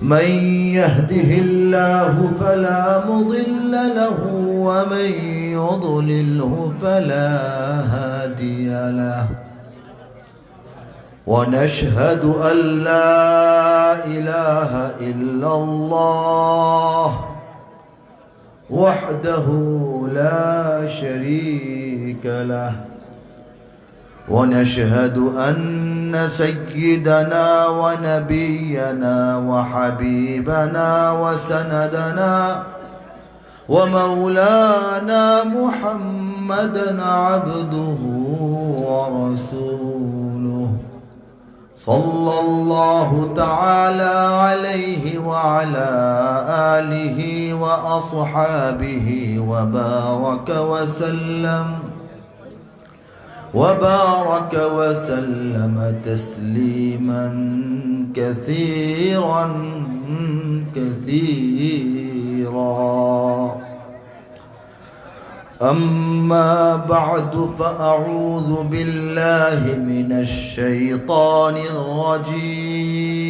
من يهده الله فلا مضل له ومن يضلله فلا هادي له ونشهد أن لا إله إلا الله وحده لا شريك له ونشهد أن سيدنا ونبينا وحبيبنا وسندنا ومولانا محمدا عبده ورسوله صلى الله تعالى عليه وعلى آله وأصحابه وبارك وسلم تسليما كثيرا أما بعد فأعوذ بالله من الشيطان الرجيم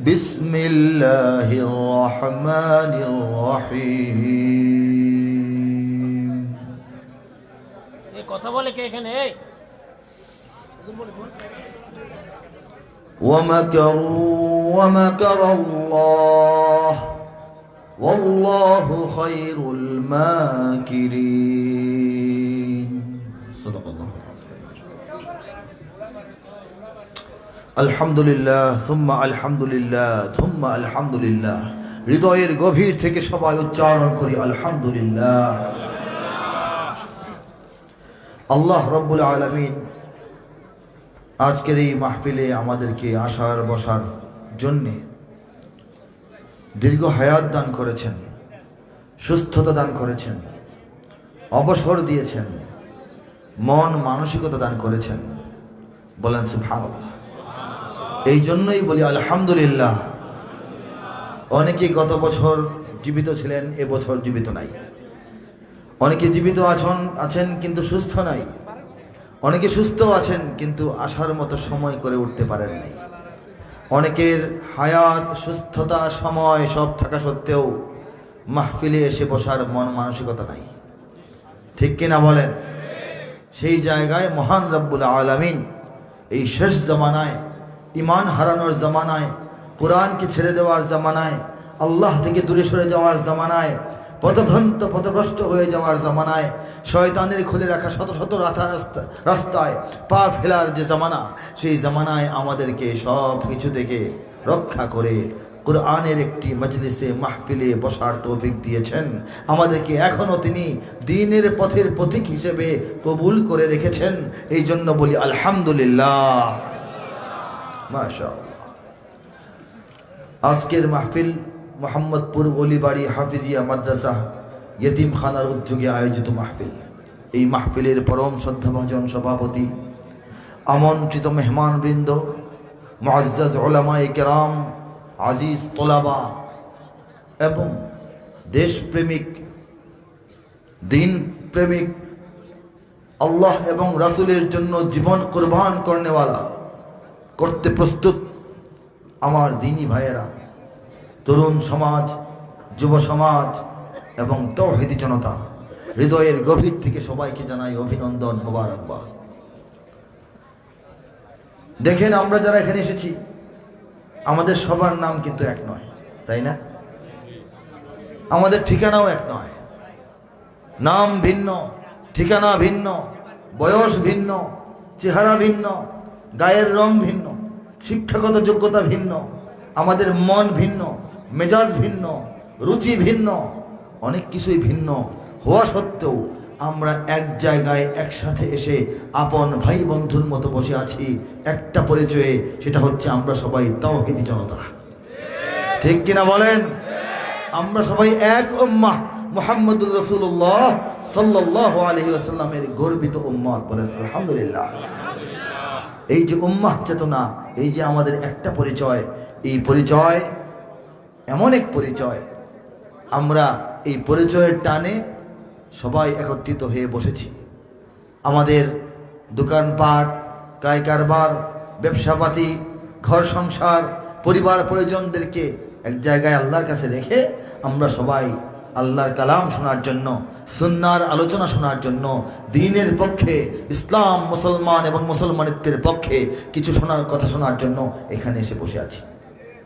بسم الله الرحمن الرحيم ومكروا ومكر الله والله خير الماكرين صدق الله الحمد لله ثم الحمد لله ثم الحمد لله হৃদয়ের গভীর থেকে সবাই উচ্চারণ করি আলহামদুলিল্লাহ। আল্লাহ রব্বুল আলামিন আজকের এই মাহফিলে আমাদেরকে আসার বসার জন্যে দীর্ঘ হায়াত দান করেছেন, সুস্থতা দান করেছেন, অবসর দিয়েছেন, মন মানসিকতা দান করেছেন। বলেন সুবহানাল্লাহ। এই জন্যই বলি আলহামদুলিল্লাহ। অনেকেই গত বছর জীবিত ছিলেন, এবছর জীবিত নাই। অনেকে জীবিত আছেন কিন্তু সুস্থ নাই। অনেকে সুস্থ আছেন কিন্তু আসার মতো সময় করে উঠতে পারেন নাই। অনেকের হায়াত, সুস্থতা, সময় সব থাকা সত্ত্বেও মাহফিলে এসে বসার মন মানসিকতা নাই। ঠিক কিনা বলেন? সেই জায়গায় মহান রব্বুল আলামিন এই শেষ জামানায়, ইমান হারানোর জামানায়, কোরআনকে ছেড়ে দেওয়ার জামানায়, আল্লাহ থেকে দূরে সরে যাওয়ার জামানায়, পথভ্রষ্ট হয়ে যাওয়ার জামানায়, শয়তানের খুলে রাখা শত শত রাস্তায় পা ফেলার যে জামানা, সেই জামানায় আমাদেরকে সব কিছু থেকে রক্ষা করে কোরআনের একটি মজলিসে মাহফিলে বসার তৌফিক দিয়েছেন। আমাদেরকে এখনও তিনি দ্বীনের পথের প্রতীক হিসেবে কবুল করে রেখেছেন। এই জন্য বলি আলহামদুলিল্লাহ, মাশাআল্লাহ। আজকের মাহফিল মোহাম্মদপুর অলিবাড়ি হাফিজিয়া মাদ্রাসা ইয়েতিমখানার উদ্যোগে আয়োজিত মাহফিল। এই মাহফিলের পরম শ্রদ্ধাভাজন সভাপতি, আমন্ত্রিত মেহমানবৃন্দ, মুআজ্জাজ উলামায়ে কেরাম, আজিজ তোলাবা এবং দেশপ্রেমিক, দিন প্রেমিক, আল্লাহ এবং রাসূলের জন্য জীবন কুরবান করতে প্রস্তুত আমার দিনী ভাইয়েরা, তরুণ সমাজ, যুব সমাজ এবং তাওহীদি জনতা, হৃদয়ের গভীর থেকে সবাইকে জানাই অভিনন্দন, মোবারকবাদ। দেখেন, আমরা যারা এখানে এসেছি আমাদের সবার নাম কিন্তু এক নয়, তাই না? আমাদের ঠিকানাও এক নয়। নাম ভিন্ন, ঠিকানা ভিন্ন, বয়স ভিন্ন, চেহারা ভিন্ন, গায়ের রং ভিন্ন, শিক্ষাগত যোগ্যতা ভিন্ন, আমাদের মন ভিন্ন, মেজাজ ভিন্ন, রুচি ভিন্ন, অনেক কিছুই ভিন্ন হওয়া সত্ত্বেও আমরা এক জায়গায় একসাথে এসে আপন ভাই বন্ধুর মতো বসে আছি একটা পরিচয়ে, সেটা হচ্ছে আমরা সবাই তাওহীদি জনতা। ঠিক কিনা বলেন? আমরা সবাই এক উম্মাহ, মুহাম্মদুর রাসূলুল্লাহ সাল্লাল্লাহু আলাইহি ওয়াসাল্লামের গর্বিত উম্মত। বলেন আলহামদুলিল্লাহ। এই যে উম্মাহ চেতনা, এই যে আমাদের একটা পরিচয়, এই পরিচয় এমন এক পরিচয়, আমরা এই পরিচয়ের টানে সবাই একত্রিত হয়ে বসেছি। আমাদের দোকানপাট, কারবার, ব্যবসাপাতি, ঘর সংসার, পরিবার পরিজনদেরকে এক জায়গায় আল্লাহর কাছে রেখে আমরা সবাই আল্লাহর কালাম শোনার জন্য, সুন্নাহর আলোচনা শোনার জন্য, দ্বীনের পক্ষে, ইসলাম মুসলমান এবং মুসলমানিত্বের পক্ষে কিছু কথা শোনার জন্য এখানে এসে বসে আছি।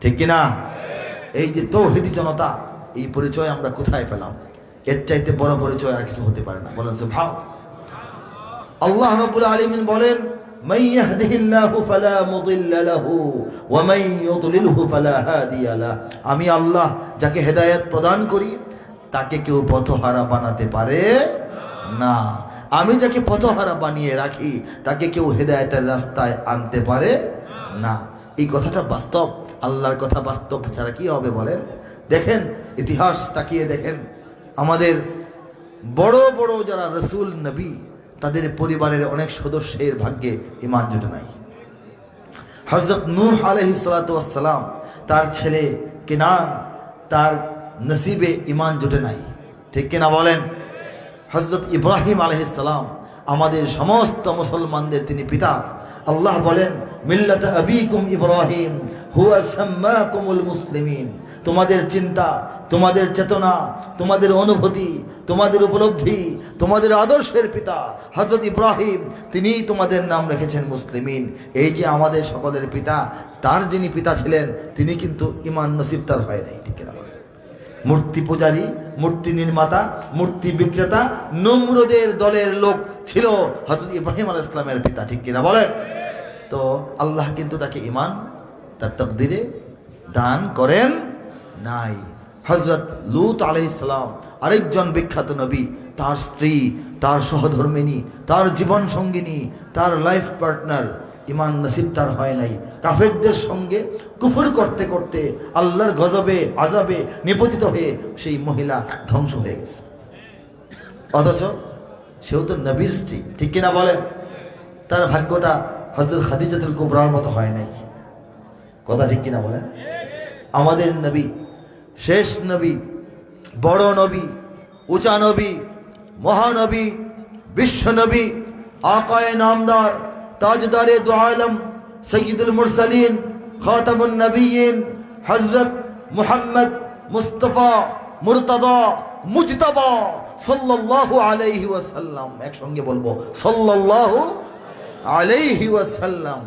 ঠিক কিনা? এই যে তৌহিদি জনতা, এই পরিচয় আমরা কোথায় পেলাম? এর চাইতে বড় পরিচয় আর কিছু হতে পারে না। বলেন সুবহান। আল্লাহ রাব্বুল আলামিন বলেন, মান ইয়াহদিহিল্লাহু ফালা মুদিল্লা লাহু ওয়া মান ইউদ্লিলহু ফালা হাদিয়া লাহু। আমি আল্লাহ যাকে হেদায়েত প্রদান করি তাকে কেউ পথহারা বানাতে পারে না। আমি যাকে পথহারা বানিয়ে রাখি তাকে কেউ হেদায়েতের রাস্তায় আনতে পারে না। এই কথাটা বাস্তব। আল্লাহর কথা বাস্তব ছাড়া কি হবে বলেন? দেখেন, ইতিহাস তাকিয়ে দেখেন, আমাদের বড় বড় যারা রসুল নবী, তাদের পরিবারের অনেক সদস্যের ভাগ্যে ঈমান জুটে নাই। হযরত নূহ আলাইহিস সালাতু ওয়াস সালাম, তার ছেলে কেনান, তার নসিবে ঈমান জুটে নাই। ঠিক কিনা বলেন? হযরত ইব্রাহিম আলাইহিস সালাম, আমাদের সমস্ত মুসলমানদের তিনি পিতা। আল্লাহ বলেন, মিল্লাত আবিকুম ইব্রাহিম হুয়া সাম্মাকুমুল মুসলিমিন। তোমাদের চিন্তা, তোমাদের চেতনা, তোমাদের অনুভূতি, তোমাদের উপলব্ধি, তোমাদের আদর্শের পিতা হযরত ইব্রাহিম, তিনিই তোমাদের নাম রেখেছেন মুসলিমিন। এই যে আমাদের সকলের পিতা, তার যিনি পিতা ছিলেন তিনি কিন্তু ঈমান নসিব তার হয় নাই। ঠিক কিনা বলেন? মূর্তি পূজারী, মূর্তি নির্মাতা, মূর্তি বিক্রেতা, নমরুদের দলের লোক ছিল হযরত ইব্রাহিম আলাইহিস সালামের পিতা। ঠিক কিনা বলেন? তো আল্লাহ কিন্তু তাকে ঈমান তার তাকদীরে দান করেন নাই। হযরত লূত আলাইহিস সালাম, আরেকজন বিখ্যাত নবী, তার স্ত্রী, তার সহধর্মিনী, তার জীবন সঙ্গিনী, তার লাইফ পার্টনার, ঈমান নসিব তার হয় নাই। কাফেরদের সঙ্গে কুফর করতে করতে আল্লাহর গজবে আযাবে নিপতিত হয়ে সেই মহিলা ধ্বংস হয়ে গেছে। অথচ সেও তো নবীর স্ত্রী। ঠিক কিনা বলেন? তার ভাগ্যটা হযরত খাদিজাতুল কুবরার মতো হয় নাই। কথা ঠিক কিনা বলেন? আমাদের নবী, শেষ নবী, বড় নবী, উঁচা নবী, মহানবী, বিশ্ব নবী, আকায়ে নামদার, তাজদারে দু আলম, সৈয়দুল মুরসালিন, খাতামুন নবিয়্যিন, হযরত মুহাম্মদ মুস্তাফা মুরতাদা মুজতাবা সাল্লাল্লাহু আলাইহি ওয়াসাল্লাম। একসঙ্গে বলবো, সাল্লাল্লাহু আলাইহি ওয়াসাল্লাম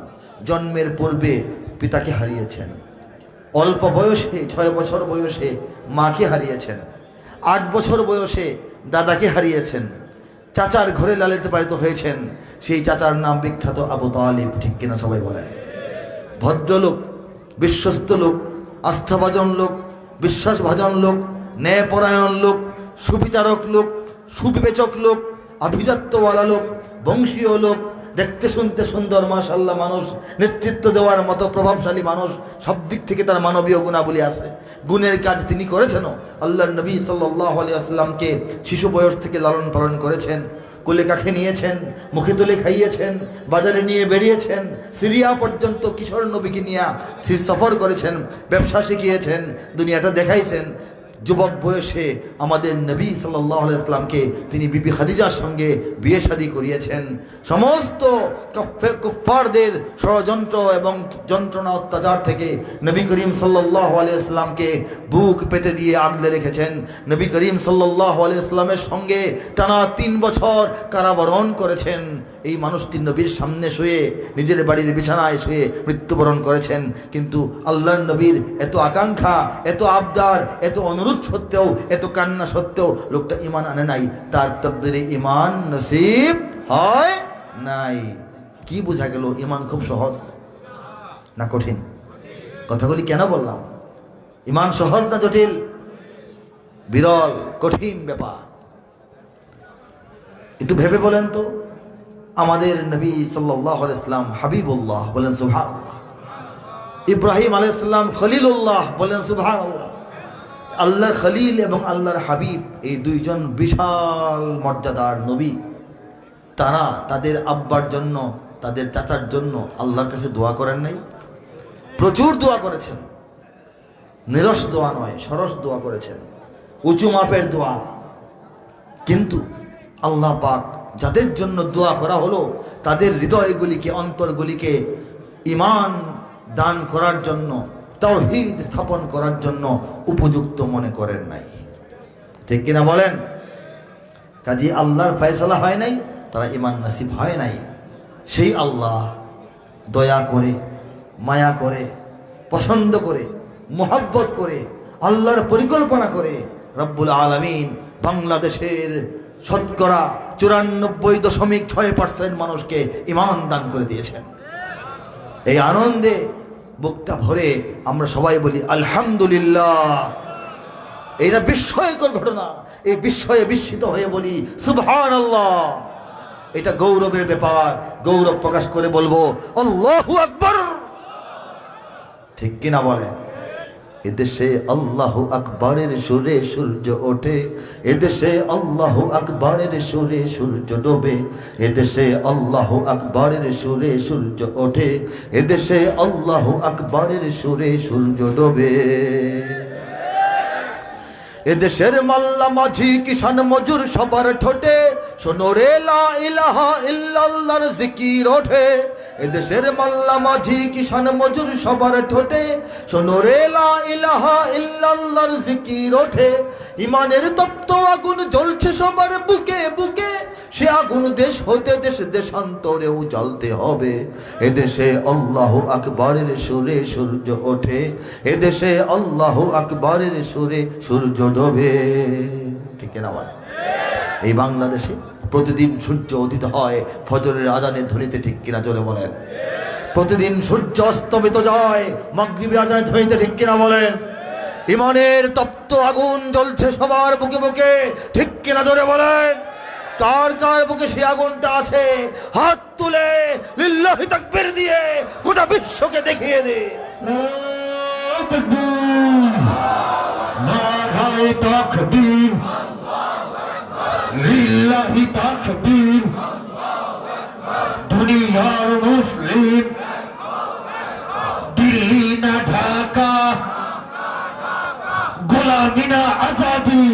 জন্মের পূর্বে পিতাকে হারিয়েছেন। অল্প বয়সে, 6 বছর বয়সে মাকে হারিয়েছেন। 8 বছর বয়সে দাদাকে হারিয়েছেন। চাচার ঘরে লালিত পালিত হয়েছেন। সেই চাচার নাম বিখ্যাত আবু তালিব। ঠিক কিনা সবাই বলেন? ভদ্রলোক, বিশ্বস্ত লোক, আস্থাভাজন লোক, বিশ্বাসভাজন লোক, ন্যায়পরায়ণ লোক, সুবিচারক লোক, সুবিবেচক লোক, আভিজাত্যওয়ালা লোক, বংশীয় লোক, দেখতে শুনতে সুন্দর মাশাআল্লাহ মানুষ, নেতৃত্ব দেওয়ার মতো প্রভাবশালী মানুষ, সব দিক থেকে তার মানবীয় গুণাবলী আছে। গুণের কাজ তিনি করেছেন। আল্লাহর নবী সাল্লাল্লাহু আলাইহি ওয়াসাল্লামকে শিশু বয়স থেকে লালন পালন করেছেন, কোলে কাখে নিয়েছেন, মুখে তুলে খাইয়েছেন, বাজারে নিয়ে বেরিয়েছেন, সিরিয়া পর্যন্ত কিশোর নবীকে নিয়ে সফর করেছেন, ব্যবসা শিখিয়েছেন, দুনিয়াটা দেখাইছেন। যুবক বয়সে আমাদের নবী সাল্লাল্লাহু আলাইহি ওয়াসাল্লামকে তিনি বিবি খাদিজার সঙ্গে বিয়ে শাদী করিয়েছেন। সমস্ত কুফফারদের ষড়যন্ত্র এবং যন্ত্রণা অত্যাচার থেকে নবী করিম সাল্লাল্লাহু আলাইহি ওয়াসাল্লামকে বুক পেতে দিয়ে আগলে রেখেছেন। নবী করিম সাল্লাল্লাহু আলাইহি ওয়াসাল্লামের সঙ্গে টানা 3 বছর কারাবরণ করেছেন। এই মানুষটি নবীর সামনে শুয়ে, নিজের বাড়ির বিছানায় শুয়ে মৃত্যুবরণ করেছেন। কিন্তু আল্লাহর নবীর এত আকাঙ্ক্ষা, এত আবদার, এত অনুরোধ সত্ত্বেও, এত কান্না সত্ত্বেও লোকটা ঈমান আনে নাই। তার তাকদীরে ঈমান নসিব হয় নাই। কি বোঝা গেল? ঈমান খুব সহজ না কঠিন? কথাগুলি কেন বললাম? ঈমান সহজ না জটিল? বিরল কঠিন ব্যাপার। একটু ভেবে বলেন তো। আমাদের নবী সাল্লাল্লাহু আলাইহি ওয়াসাল্লাম হাবিবুল্লাহ, বলেন সুবহানাল্লাহ। ইব্রাহিম আলাইহিস সালাম খলিলুল্লাহ, বলেন সুবহানাল্লাহ। আল্লাহর খলিল এবং আল্লাহর হাবিব, এই দুইজন বিশাল মর্যাদার নবী। তারা তাদের আব্বার জন্য, তাদের চাচার জন্য আল্লাহর কাছে দোয়া করেন নাই? প্রচুর দোয়া করেছেন। নিরস দোয়া নয়, সরস দোয়া করেছেন, উঁচু মাপের দোয়া। কিন্তু আল্লাহ পাক যাদের জন্য দোয়া করা হলো, তাদের হৃদয়গুলিকে, অন্তরগুলিকে ঈমান দান করার জন্য তাওহীদ স্থাপন করার জন্য উপযুক্ত মনে করেন নাই। ঠিক কিনা বলেন? কাজী আল্লাহর ফয়সালা হয় নাই, তারা ঈমান নসিব হয় নাই। সেই আল্লাহ দয়া করে, মায়া করে, পছন্দ করে, মোহাব্বত করে, আল্লাহর পরিকল্পনা করে রব্বুল আলামিন বাংলাদেশের শতকরা 94.6% মানুষকে ঈমান দান করে দিয়েছেন। এই আনন্দে বুকটা ভরে আমরা সবাই বলি আলহামদুলিল্লাহ। এটা বিস্ময়কর ঘটনা। এই বিস্ময়ে বিস্মিত হয়ে বলি সুবহানাল্লাহ। এটা গৌরবের ব্যাপার। গৌরব প্রকাশ করে বলবো আল্লাহু আকবার। ঠিক কিনা বলেন? এদেশে আল্লাহু আকবারের সুরে সূর্য ওঠে, এদেশে আল্লাহু আকবারের সুরে সূর্য ডোবে, এদেশে আল্লাহু আকবারের সুরে সূর্য ওঠে, এদেশে আল্লাহু আকবারের সুরে সূর্য ডোবে। এদেশের মাল্লা মাঝি কিষান মজুর সবার ঠোঁটে শোনো রে লা ইলাহা ইল্লাল্লাহর জিকির ওঠে। এদেশের মাল্লা মাঝি কিষান মজুর সবার ঠোঁটে শোনো রে লা ইলাহা ইল্লাল্লাহর জিকির ওঠে। ঈমানের তপ্ত আগুন জ্বলছে সবার বুকে বুকে, সে আগুন দেশ হতে দেশ দেশান্তরেও জ্বলতে হবে। এদেশে আল্লাহু আকবারের সুরে সূর্য ওঠে, এদেশে আল্লাহু আকবারের সুরে সূর্য ডোবে। ঠিক কিনা বলেন? এই বাংলাদেশে প্রতিদিন সূর্য উদিত হয় ফজরের আজানের ধ্বনিতে। ঠিক কিনা জোরে বলেন? প্রতিদিন সূর্য অস্তমিত যায় মাগরিবের আজানের ধ্বনিতে। ঠিক কিনা বলেন? ঈমানের তপ্ত আগুন জ্বলছে সবার বুকে বুকে। ঠিক কিনা জোরে বলেন? কার কার বুকে সে আগুনটা আছে? হাত তুলে লিল্লাহি তাকবীর দিয়ে গোটা বিশ্বকে দেখিয়ে দে। নারায়ে তাকবীর, লিল্লাহি তাকবীর। দুনিয়ার মুসলিম দিল্লি না ঢাকা, গোলামি না আজাদি।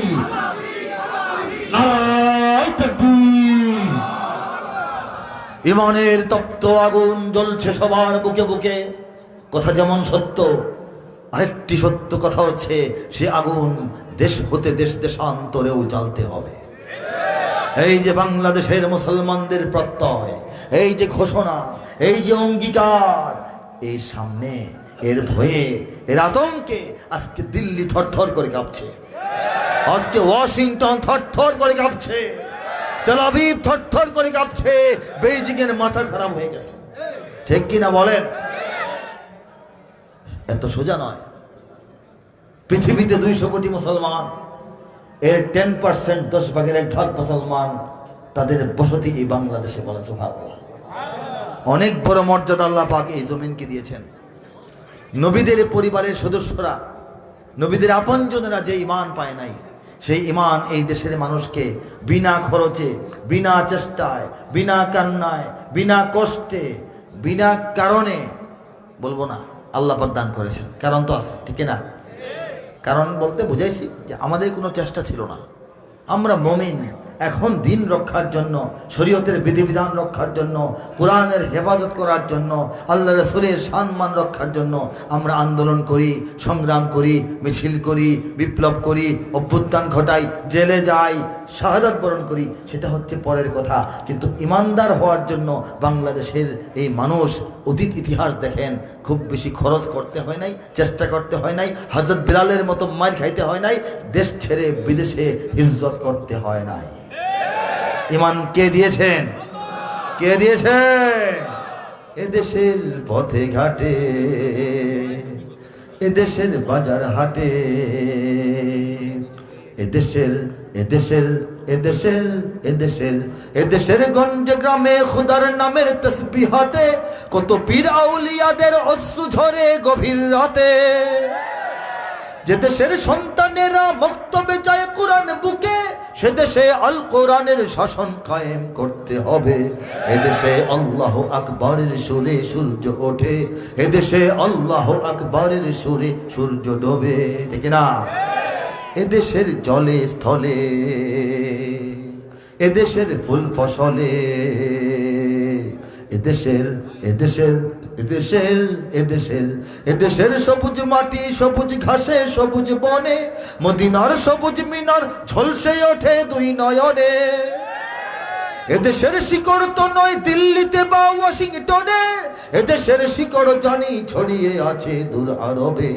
ঈমানের তপ্ত আগুন জ্বলছে সবার বুকে বুকে। কথা যেমন সত্য, আরেকটি সত্য কথা হচ্ছে সে আগুন দেশ হতে দেশ দেশান্তরেও জ্বালতে হবে। এই যে বাংলাদেশের মুসলমানদের প্রত্যয়, এই যে ঘোষণা, এই যে অঙ্গীকার, এই সামনে এর ভয়ে, এর আতঙ্কে আজকে দিল্লি থরথর করে কাঁপছে, আজকে ওয়াশিংটন থরথর করে কাঁপছে, তেল আবিব থরথর করে কাঁপছে, বেইজিং এর মাথা খারাপ হয়ে গেছে। ঠিক কিনা বলেন? এত সোজা নয়। পৃথিবীতে 200 কোটি মুসলমান, এর 10%, 10 ভাগের 1 ভাগ মুসলমান, তাদের বসতি এই বাংলাদেশে। বলে সুবহানাল্লাহ। অনেক বড় মর্যাদা আল্লাহ পাক এই জমিনকে দিয়েছেন। নবীদের পরিবারের সদস্যরা, নবীদের আপনজনেরা যে ঈমান পায় নাই, সেই ঈমান এই দেশের মানুষকে বিনা খরচে, বিনা চেষ্টায়, বিনা কান্নায়, বিনা কষ্টে, বিনা কারণে, বলবো না, আল্লাহ পাক দান করেছেন। কারণ তো আছে। ঠিক না? কারণ বলতে বুঝাইছি যে আমাদের কোনো চেষ্টা ছিল না। আমরা মুমিন। এখন দিন রক্ষার জন্য, শরীয়তের বিধিবিধান রক্ষার জন্য, কোরআনের হেফাজত করার জন্য, আল্লাহ রাসূলের সম্মান রক্ষার জন্য আমরা আন্দোলন করি, সংগ্রাম করি, মিছিল করি, বিপ্লব করি, অভ্যুত্থান ঘটাই, জেলে যাই, শাহাদাত বরণ করি। সেটা হচ্ছে পরের কথা। কিন্তু ইমানদার হওয়ার জন্য বাংলাদেশের এই মানুষ অতীত ইতিহাস দেখেন, খুব বেশি খরচ করতে হয় নাই, চেষ্টা করতে হয় নাই, হযরত বিলালের মতো মার খাইতে হয় নাই, দেশ ছেড়ে বিদেশে হিজরত করতে হয় নাই। ঈমান কে দিয়েছেন? কে দিয়েছে? এদেশের পথে ঘাটে, এদেশের বাজার হাটে, এদেশের এদেশের এদেশের এদেশের এদেশের গঞ্জ গ্রামে খুদার নামের তসবিহাতে কত পীর আউলিয়াদের অশ্রু ঝরে গভীর রাতে। যে দেশের সন্তানেরা মক্তবে যায় কোরআন বুকে, সে দেশে আল কোরআনের শাসন কায়েম করতে হবে। এদেশে আল্লাহু আকবারের সুরে সূর্য ওঠে, এদেশে আল্লাহু আকবারের সুরে সূর্য ডোবে। ঠিক না? এদেশের জলে স্থলে, এদেশের ফুল ফসলে, এদেশের এদেশের এদেশের এদেশের এদেশের সবুজ মাটি, সবুজ ঘাসে, সবুজ বনে, মদিনার সবুজ মিনার ঝলসে ওঠে দুই নয়নে। এদেশের শিকড় তো নয় দিল্লিতে বা ওয়াশিংটনে, এদেশের শিকড় জানি ছড়িয়ে আছে দূর আরবে।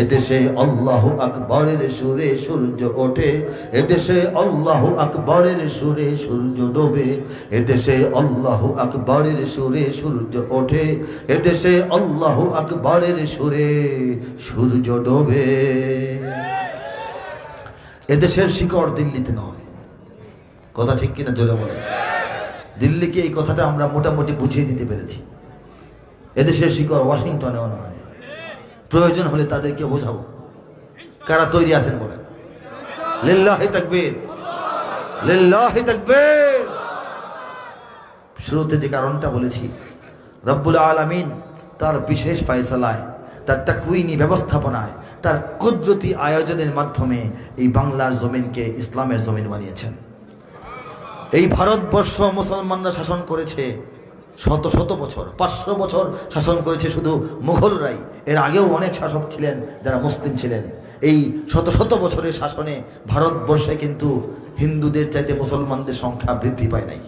এদেশে আল্লাহু আকবরের সুরে সূর্য ওঠে, এদেশে আল্লাহু আকবরের সুরে সূর্য ডোবে। এদেশে আল্লাহু আকবরের সুরে সূর্য ওঠে, এদেশে আল্লাহু আকবরের সুরে সূর্য ডোবে। এদেশের শিকড় দিল্লিতে নয়। কথা ঠিক কিনা জোরে বলে? দিল্লিকে এই কথাটা আমরা মোটামুটি বুঝিয়ে দিতে পেরেছি। এদেশের শিকড় ওয়াশিংটনেও নয়। প্রয়োজন হলে তাদেরকে বোঝাবো। কারা তৈরি আছেন বলেন? লিল্লাহি তাকবীর, লিল্লাহি তাকবীর। শুরুতে যে কারণটা বলেছি, রব্বুল আলামিন তার বিশেষ ফয়সালায়, তার তাকওয়িনী ব্যবস্থাপনায়, তার কুদরতি আয়োজনের মাধ্যমে এই বাংলার জমিনকে ইসলামের জমিন বানিয়েছেন। এই ভারতবর্ষ মুসলমানরা শাসন করেছে শত শত বছর, 500 বছর শাসন করেছে শুধু মুঘলরাই। এর আগেও অনেক শাসক ছিলেন যারা মুসলিম ছিলেন। এই শত শত বছরের শাসনে ভারতবর্ষে কিন্তু হিন্দুদের চাইতে মুসলমানদের সংখ্যা বৃদ্ধি পায় নাই।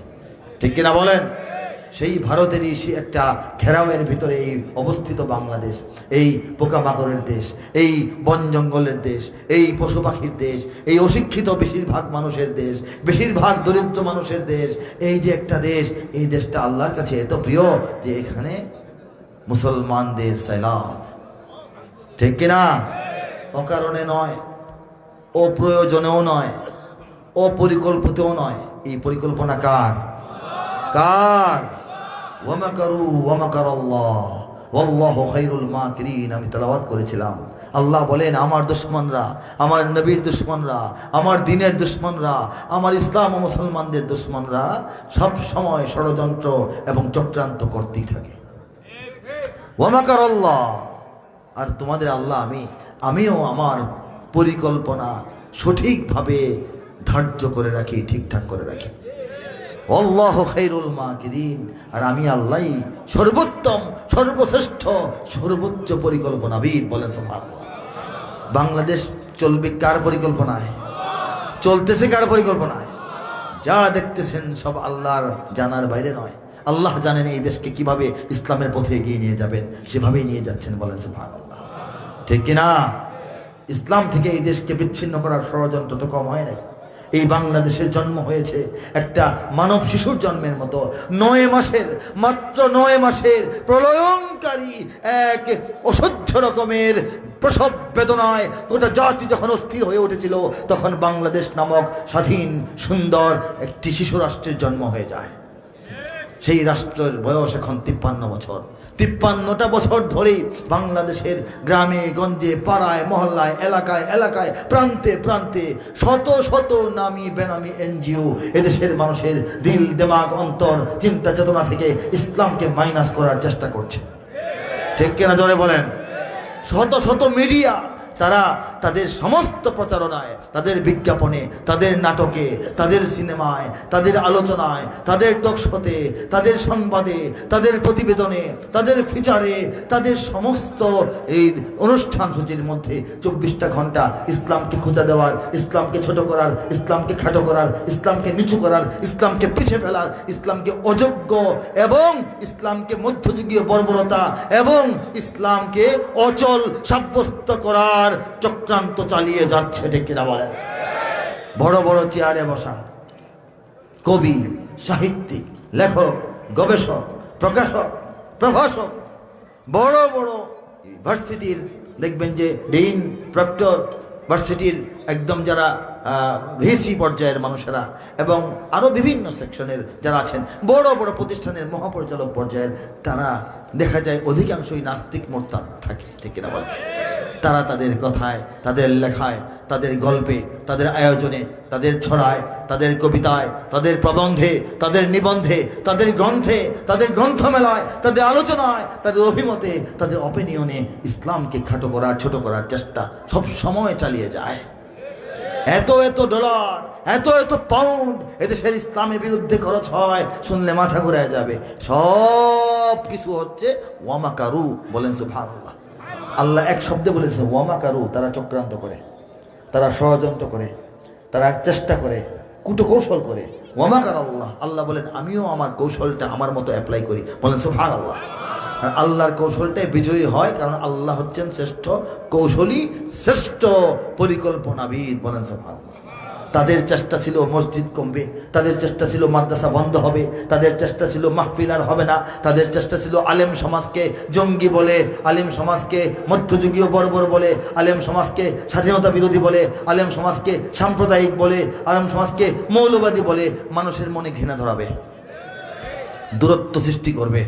ঠিক কিনা বলেন? সেই ভারতেরই একটা ঘেরাওয়ের ভিতরে এই অবস্থিত বাংলাদেশ, এই পোকামাকড়ের দেশ, এই বন জঙ্গলের দেশ, এই পশু পাখির দেশ, এই অশিক্ষিত বেশিরভাগ মানুষের দেশ, বেশিরভাগ দরিদ্র মানুষের দেশ। এই যে একটা দেশ, এই দেশটা আল্লাহর কাছে এত প্রিয় যে এখানে মুসলমানদের সাইলাম। ঠিক কিনা? অকারণে নয়, অপ্রয়োজনেও নয়, অপরিকল্পিতও নয়। এই পরিকল্পনা কার? কার? ওয়ামাকারু ওয়ামাকারাল্লাহ ওয়াল্লাহু খায়রুল মাকিরিন। আমি তেলাওয়াত করেছিলাম, আল্লাহ বলেন আমার দুশমনরা, আমার নবীর দুশমনরা, আমার দ্বীনের দুশমনরা, আমার ইসলাম ও মুসলমানদের দুশমনরা সব সময় ষড়যন্ত্র এবং চক্রান্ত করতেই থাকে। ওয়ামাকারাল্লাহ, আর তোমাদের আল্লাহ আমিও আমার পরিকল্পনা সঠিকভাবে ধার্য করে রাখি, ঠিকঠাক করে রাখি। আল্লাহু খায়রুল মাকিরিন, আর আমি আল্লাহই সর্বোত্তম, সর্বশ্রেষ্ঠ, সর্বোচ্চ পরিকল্পনাবিদ। বলেন সুবহানাল্লাহ। বাংলাদেশ চলবে কার পরিকল্পনায়? চলতেছে কার পরিকল্পনায়? যা দেখতেছেন সব আল্লাহর জানার বাইরে নয়। আল্লাহ জানেন এই দেশকে কিভাবে ইসলামের পথে এগিয়ে নিয়ে যাবেন, সেভাবেই নিয়ে যাচ্ছেন। বলেন সুবহানাল্লাহ। ঠিক কিনা? ইসলাম থেকে এই দেশকে বিচ্ছিন্ন করার ষড়যন্ত্র তো কম হয় নাই। এই বাংলাদেশের জন্ম হয়েছে একটা মানব শিশুর জন্মের মতো। 9 মাসের, মাত্র 9 মাসের প্রলয়ঙ্কারী এক অসহ্য রকমের প্রসব বেদনায় গোটা জাতি যখন অস্থির হয়ে উঠেছিল, তখন বাংলাদেশ নামক স্বাধীন সুন্দর একটি শিশু রাষ্ট্রের জন্ম হয়ে যায়। সেই রাষ্ট্রের বয়স এখন 53 বছর। 53টা বছর ধরেই বাংলাদেশের গ্রামে গঞ্জে, পাড়ায় মহল্লায়, এলাকায় এলাকায়, প্রান্তে প্রান্তে শত শত নামি বেনামি এনজিও এদেশের মানুষের দিল, দিমাগ, অন্তর, চিন্তা চেতনা থেকে ইসলামকে মাইনাস করার চেষ্টা করছে। ঠিক কিনা জোরে বলেন? শত শত মিডিয়া তারা তাদের সমস্ত প্রচারণায়, তাদের বিজ্ঞাপনে, তাদের নাটকে, তাদের সিনেমায়, তাদের আলোচনায়, তাদের টকশোতে, তাদের সংবাদে, তাদের প্রতিবেদনে, তাদের ফিচারে, তাদের সমস্ত এই অনুষ্ঠান সূচির মধ্যে 24টা ঘন্টা ইসলামকে খোঁজা দেওয়ার, ইসলামকে ছোট করার, ইসলামকে খাটো করার, ইসলামকে নিচু করার, ইসলামকে পিছিয়ে ফেলার, ইসলামকে অযোগ্য এবং ইসলামকে মধ্যযুগীয় বর্বরতা এবং ইসলামকে অচল সাব্যস্ত করার চক্রান্ত চালিয়ে যাচ্ছে। ঠিক কিনা বলেন? বড় বড় চেয়ারে বসা কবি, সাহিত্যিক, লেখক, গবেষক, প্রকাশক, প্রভাষক, বড় বড় ভার্সিটির দেখবেন যে ডিন, প্রক্টর, ভার্সিটির একদম যারা ভিসি পর্যায়ের মানুষেরা এবং আরও বিভিন্ন সেকশনের যারা আছেন, বড় বড় প্রতিষ্ঠানের মহাপরিচালক পর্যায়ের, তারা দেখা যায় অধিকাংশই নাস্তিক মোরতাদ থাকে। ঠিক কিনা বলেন? তারা তাদের কথায়, তাদের লেখায়, তাদের গল্পে, তাদের আয়োজনে, তাদের ছড়ায়, তাদের কবিতায়, তাদের প্রবন্ধে, তাদের নিবন্ধে, তাদের গ্রন্থে, তাদের গ্রন্থমেলায়, তাদের আলোচনায়, তাদের অভিমতে, তাদের অপিনিয়নে ইসলামকে খাটো করার, ছোট করার চেষ্টা সব সময় চালিয়ে যায়। এত এত ডলার, এত এত পাউন্ড এদেশের ইসলামের বিরুদ্ধে খরচ হয়, শুনলে মাথা ঘুরে যাবে। সব কিছু হচ্ছে ওয়ামাকারু। বলেন সুবহানাল্লাহ। আল্লাহ এক শব্দে বলেছে ওয়ামাকারু। তারা চক্রান্ত করে, তারা ষড়যন্ত্র করে, তারা চেষ্টা করে, কুটকৌশল করে। ওয়ামাকার আল্লাহ, আল্লাহ বলেন আমিও আমার কৌশলটা আমার মতো অ্যাপ্লাই করি। বলেন সুবহানাল্লাহ। আর আল্লাহর কৌশলটাই বিজয়ী হয়, কারণ আল্লাহ হচ্ছেন শ্রেষ্ঠ কৌশলী, শ্রেষ্ঠ পরিকল্পনাবিদ। বলেন সুবহানাল্লাহ। তাদের চেষ্টা ছিল মসজিদ কমবে, তাদের চেষ্টা ছিল মাদ্রাসা বন্ধ হবে, তাদের চেষ্টা ছিল মাহফিল আর হবে না, তাদের চেষ্টা ছিল আলেম সমাজকে জঙ্গি বলে, আলেম সমাজকে মধ্যযুগীয় বর্বর বলে, আলেম সমাজকে স্বাধীনতা বিরোধী বলে, আলেম সমাজকে সাম্প্রদায়িক বলে, আলেম সমাজকে মৌলবাদী বলে মানুষের মনে ঘৃণা ধরাবে, দূরত্ব সৃষ্টি করবে।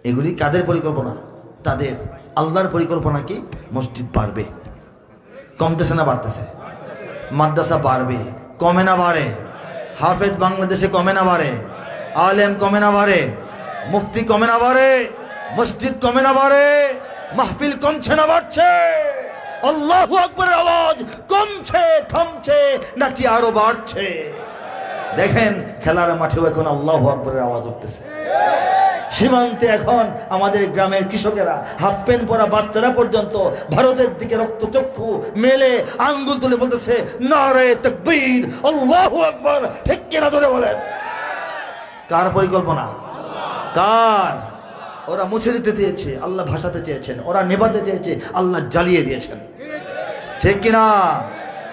এগুলি কাদের পরিকল্পনা? তাদের। আল্লাহর পরিকল্পনা কি? মসজিদ বাড়বে। কমতেছে না বাড়তেছে? মাদ্রাসা বাড়বে, কমে না বাড়ে? হাফেজ বাংলাদেশে কমে না বাড়ে? আলেম কমে না বাড়ে? মুফতি কমে না বাড়ে? মসজিদ কমে না বাড়ে? মাহফিল কমছে না বাড়ছে? আল্লাহু আকবারের আওয়াজ কমছে, থামছে নাকি আরো বাড়ছে? দেখেন খেলার মাঠেও এখন আল্লাহু আকবারের আওয়াজ উঠতেছে। সীমান্তে এখন আমাদের গ্রামের কৃষকেরা, হাফ প্যান্ট পরা বাচ্চারা পর্যন্ত ভারতের দিকে রক্তচক্ষু মেলে আঙ্গুল তুলে বলতেছে নারে তাকবীর, আল্লাহু আকবার। ঠিক কিনা ধরে বলেন? কার পরিকল্পনা? কার? ওরা মুছে দিতে চেয়েছে, আল্লাহ ভাসাতে চেয়েছেন। ওরা নেভাতে চেয়েছে, আল্লাহ জ্বালিয়ে দিয়েছেন। ঠিক কিনা?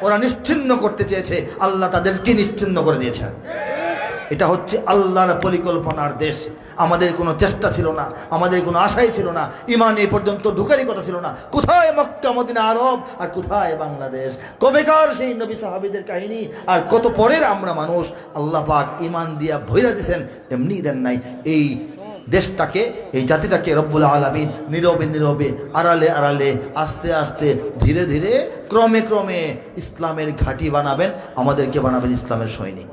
ওরা নিশ্চিহ্ন করতে চেয়েছে, আল্লাহ তাদেরকে নিশ্চিহ্ন করে দিয়েছেন। এটা হচ্ছে আল্লাহর পরিকল্পনার দেশ। আমাদের কোনো চেষ্টা ছিল না, আমাদের কোনো আশাই ছিল না, ইমান এই পর্যন্ত ঢুকারই কথা ছিল না। কোথায় মক্কা, মদিনা, আরব, আর কোথায় বাংলাদেশ? কবেকার সেই নবী সাহাবীদের কাহিনী, আর কত পরের আমরা মানুষ। আল্লাহ পাক ইমান দিয়া ভইরা দিয়েছেন, এমনি দেন নাই। এই দেশটাকে, এই জাতিটাকে রব্বুল আলামিন নীরবে নীরবে, আড়ালে আড়ালে, আস্তে আস্তে, ধীরে ধীরে, ক্রমে ক্রমে ইসলামের ঘাঁটি বানাবেন, আমাদেরকে বানাবেন ইসলামের সৈনিক।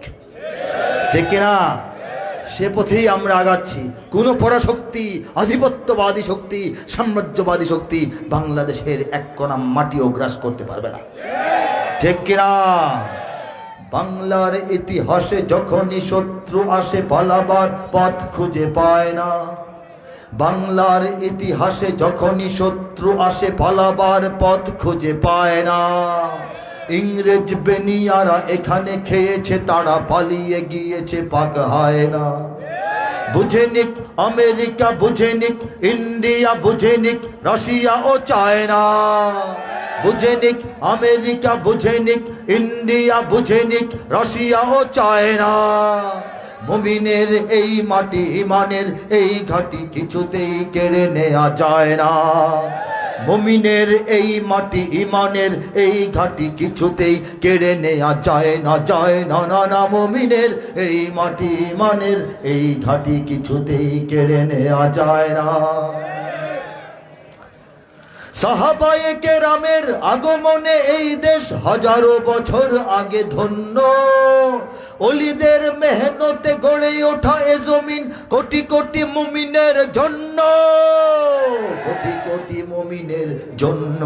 ঠিক কিনা? সে পথেই আমরা আগাচ্ছি। কোন পরাশক্তি, আধিপত্যবাদী শক্তি, সাম্রাজ্যবাদী শক্তি বাংলাদেশের এক কণা মাটিও গ্রাস করতে পারবে না। ঠিক কিনা? বাংলার ইতিহাসে যখনই শত্রু আসে পালাবার পথ খুঁজে পায় না। বাংলার ইতিহাসে যখনই শত্রু আসে পালাবার পথ খুঁজে পায় না। ইংরেজ বেনিয়ারা এখানে খেয়েছে, তারা পালিয়ে গিয়েছে পাক হয় না। বুঝে নিক আমেরিকা, বুঝে নিক ইন্ডিয়া, বুঝে নিক রাশিয়া ও চায়না। বুঝে নিক আমেরিকা, বুঝে নিক ইন্ডিয়া, বুঝে নিক রাশিয়া ও চায়না। মুমিনের এই মাটি, ইমানের এই ঘাটি কিছুতেই কেড়ে নেওয়া যায় না। মুমিনের এই মাটি, ইমানের এই ঘাটি কিছুতেই কেড়ে নেওয়া যায় না, যায় না, না না। মুমিনের এই মাটি, ইমানের এই ঘাটি কিছুতেই কেড়ে নেওয়া যায় না। সাহাবায়ে কেরামের আগমনে এই দেশ হাজারো বছর আগে ধন্য। ওলিদের মেহনতে গড়ে ওঠা এ জমিন কোটি কোটি মুমিনের জন্য, কোটি কোটি মুমিনের জন্য।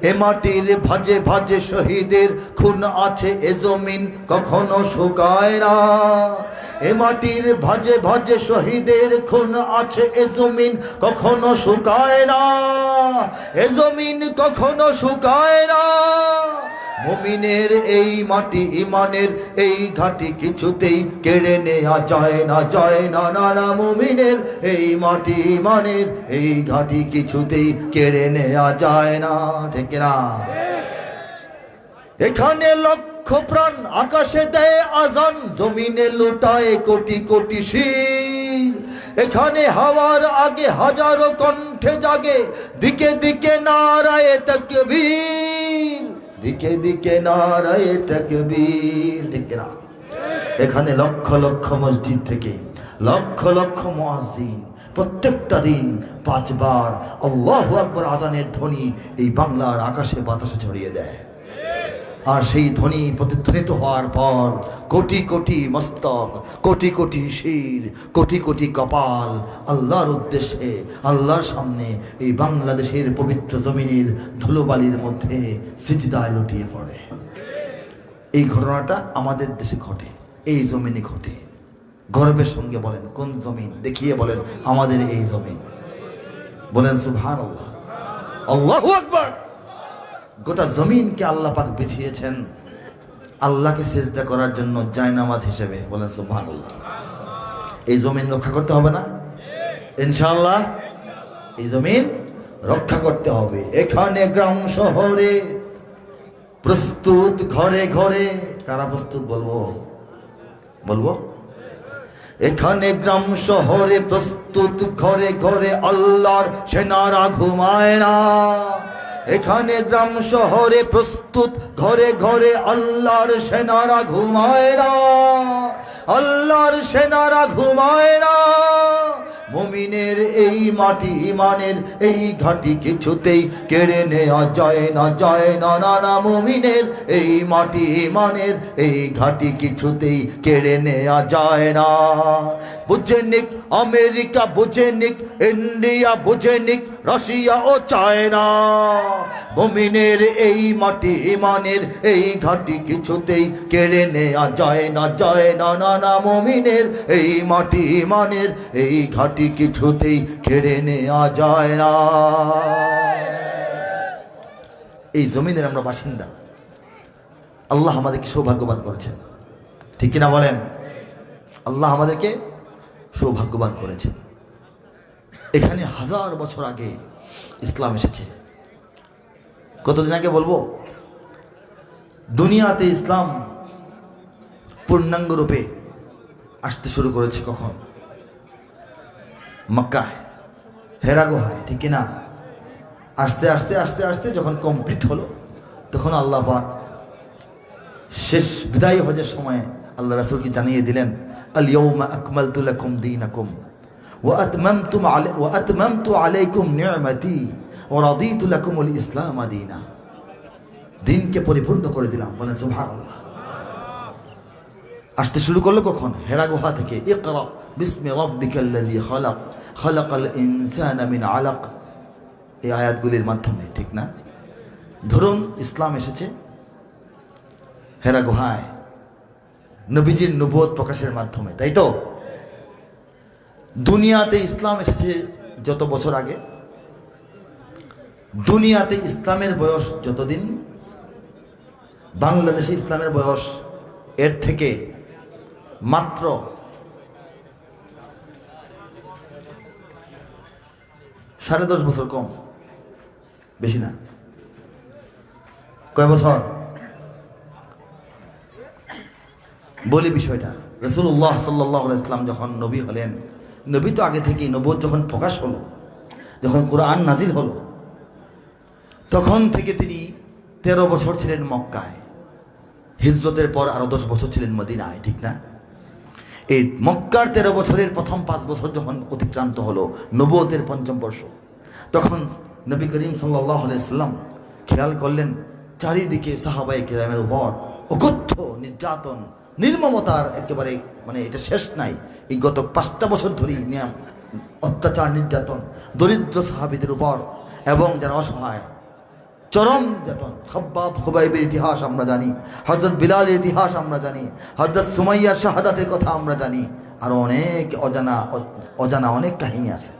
এ মাটির ভাজে ভাজে শহীদের খুন আছে, এ জমিন কখনো শুকায় না। এ মাটির ভাজে ভাজে শহীদের খুন আছে, এ জমিন কখনো শুকায় না। এ জমিন কখনো শুকায় না। মুমিনের এই মাটি, ইমানের এই ঘাটি কিছুতেই কেড়ে নেওয়া যায় না, যায় না, না না। মুমিনের এই মাটি, ইমানের এই ঘাটি কিছুতেই কেড়ে নেওয়া যায় না। ঠিক না? এখানে লক্ষ প্রাণ আকাশে দেয় আজান, জমিনে লুটায় কোটি কোটি শির। এখানে হাওয়ার আগে হাজারো কণ্ঠে জাগে, দিকে দিকে নারায়ে তাকবীর, দিকে দিকে নারায়ে তাকবীর। ঠিক না? এখানে লক্ষ লক্ষ মসজিদ থেকে লক্ষ লক্ষ মুয়াজ্জিন প্রত্যেকটা দিন 5 বার আল্লাহু আকবার আযানের ধ্বনি এই বাংলার আকাশে বাতাসে ছড়িয়ে দেয়। আর সেই ধ্বনি প্রতিধ্বনিত হওয়ার পর কোটি কোটি মস্তক, কোটি কোটি শির, কোটি কোটি কপাল আল্লাহর উদ্দেশ্যে, আল্লাহর সামনে এই বাংলাদেশের পবিত্র জমিনের ধুলোবালির মধ্যে সিজদায় লুটিয়ে পড়ে। এই ঘটনাটা আমাদের দেশে ঘটে, এই জমিনে ঘটে। গর্বের সঙ্গে বলেন কোন জমিন? দেখিয়ে বলেন আমাদের এই জমিন। বলেন সুবহানাল্লাহ, আল্লাহু আকবার। গোটা জমিনকে আল্লাহ পাক বিছিয়েছেন আল্লাহকে সিজদা করার জন্য জায়নামাজ হিসেবে। বলেন সুবহানাল্লাহ। এই জমিন রক্ষা করতে হবে না ইনশাআল্লাহ? এই জমিন রক্ষা করতে হবে। এখানে গ্রাম শহরে প্রস্তুত, ঘরে ঘরে। কারা প্রস্তুত? বলবো বলবো এখানে গ্রাম শহরে প্রস্তুত, ঘরে ঘরে আল্লাহর সেনারা ঘুমায় না। এখানে গ্রাম শহরে প্রস্তুত, ঘরে ঘরে আল্লাহর সেনারা ঘুমায় না। আল্লাহর সেনারা ঘুমায় না। মুমিনের এই মাটি, ইমানের এই ঘাটি কিছুতেই কেড়ে নেওয়া যায় না, যায় না, না না। মুমিনের এই মাটি, ইমানের এই ঘাটি কিছুতেই কেড়ে নেওয়া যায় না। বুঝে নিক আমেরিকা, বুঝে নিক ইন্ডিয়া, বুঝে নিক রাশিয়া ও চায়না। মুমিনের এই মাটি, ইমানের এই ঘাটি কিছুতেই কেড়ে নেওয়া যায় না, যায় না, না না। মুমিনের এই মাটি, ইমানের এই ঘাটি কিছুতেই কেড়ে নেওয়া যায় না। এই জমিনের আমরা বাসিন্দা। আল্লাহ আমাদেরকে সৌভাগ্যবান করেছেন, ঠিক কিনা বলেন? আল্লাহ আমাদেরকে সৌভাগ্যবান করেছেন। এখানে 1000 বছর আগে ইসলাম এসেছে। কতদিন আগে বলবো? দুনিয়াতে ইসলাম পূর্ণাঙ্গ রূপে আসতে শুরু করেছে কখন? মক্কায়, হেরা গুহায়, ঠিক কিনা? আস্তে আস্তে আস্তে আস্তে যখন কমপ্লিট হলো তখন আল্লাহ পাক শেষ বিদায় হজের সময় আল্লাহ রাসূলকে জানিয়ে দিলেন, আল ইয়াউমা আকমালতু লাকুম দীনাকুম ওয়া আতমামতু আলাইকুম নি'মাতি ওয়া রাদিতু লাকুমুল ইসলাম দীনা। দিনকে পরিপূর্ণ করে দিলাম। বলেন সুবহানাল্লাহ। আসতে শুরু করলো কখন? হেরা গুহা থেকে। ইকরা বিসমি রাব্বিকাল্লাযী খালাক, খালাকাল ইনসানা মিন আলাক। এই আয়াতগুলির মাধ্যমে, ঠিক না? ধরুন ইসলাম এসেছে হেরা গুহায় নবীজির নবুয়ত প্রকাশের মাধ্যমে, তাই তো? দুনিয়াতে ইসলাম এসেছে যত বছর আগে, দুনিয়াতে ইসলামের বয়স যতদিন, বাংলাদেশে ইসলামের বয়স এর থেকে মাত্র 10.5 বছর কম, বেশি না। কয় বছর? বলি বিষয়টা। রাসূলুল্লাহ সাল্লাল্লাহু আলাইহি ওয়াসাল্লাম যখন নবী হলেন, নবী তো আগে থেকেই, নবুয়ত যখন প্রকাশ হলো, যখন কোরআন নাজিল হলো, তখন থেকে তিনি 13 বছর ছিলেন মক্কায়। হিজরতের পর আরো 10 বছর ছিলেন মদিনায়, ঠিক না? এই মক্কার 13 বছরের প্রথম 5 বছর যখন অতিক্রান্ত হলো, নবুয়তের 5ম বর্ষ, তখন নবী করিম সাল্লাল্লাহু আলাইহি ওয়াসাল্লাম খেয়াল করলেন চারিদিকে সাহাবায়ে কেরামের উপর অকথ্য নির্যাতন, নির্মমতার একেবারে মানে এটা শেষ নাই। এই গত 5টা বছর ধরেই অত্যাচার, নির্যাতন দরিদ্র সাহাবীদের উপর এবং যারা অসহায়, চরম নির্যাতন। খাব্বাব খুবাইবের ইতিহাস আমরা জানি, হযরত বিলালের ইতিহাস আমরা জানি, হযরত সুমাইয়ার শাহাদাতের কথা আমরা জানি, আর অনেক অজানা অনেক কাহিনী আছে।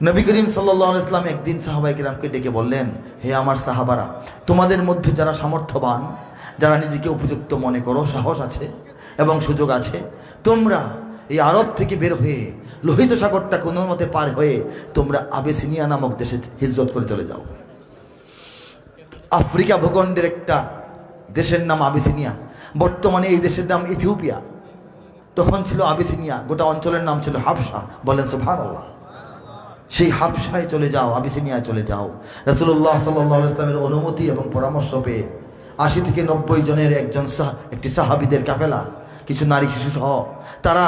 নবী করিম সাল্লাল্লাহু আলাইহি ওয়াসাল্লাম একদিন সাহাবায়ে কেরামকে ডেকে বললেন, হে আমার সাহাবারা, তোমাদের মধ্যে যারা সামর্থ্যবান, যারা নিজেকে উপযুক্ত মনে করো, সাহস আছে এবং সুযোগ আছে, তোমরা এই আরব থেকে বের হয়ে লোহিত সাগরটা কোনো মতে পার হয়ে তোমরা আবিসিনিয়া নামক দেশে হিজরত করে চলে যাও। আফ্রিকা ভূখণ্ডের একটা দেশের নাম আবিসিনিয়া, বর্তমানে এই দেশের নাম ইথিওপিয়া। তখন ছিল আবিসিনিয়া, গোটা অঞ্চলের নাম ছিল হাবশা। বলেন সুবহানাল্লাহ। সেই হাবশায় চলে যাও, আবিসিনিয়ায় চলে যাও। রাসূলুল্লাহ সাল্লাল্লাহু আলাইহি ওয়াসাল্লামের অনুমতি এবং পরামর্শ পেয়ে 80 থেকে 90 জনের একটি সাহাবীদের কাফেলা, কিছু নারী শিশু সহ, তারা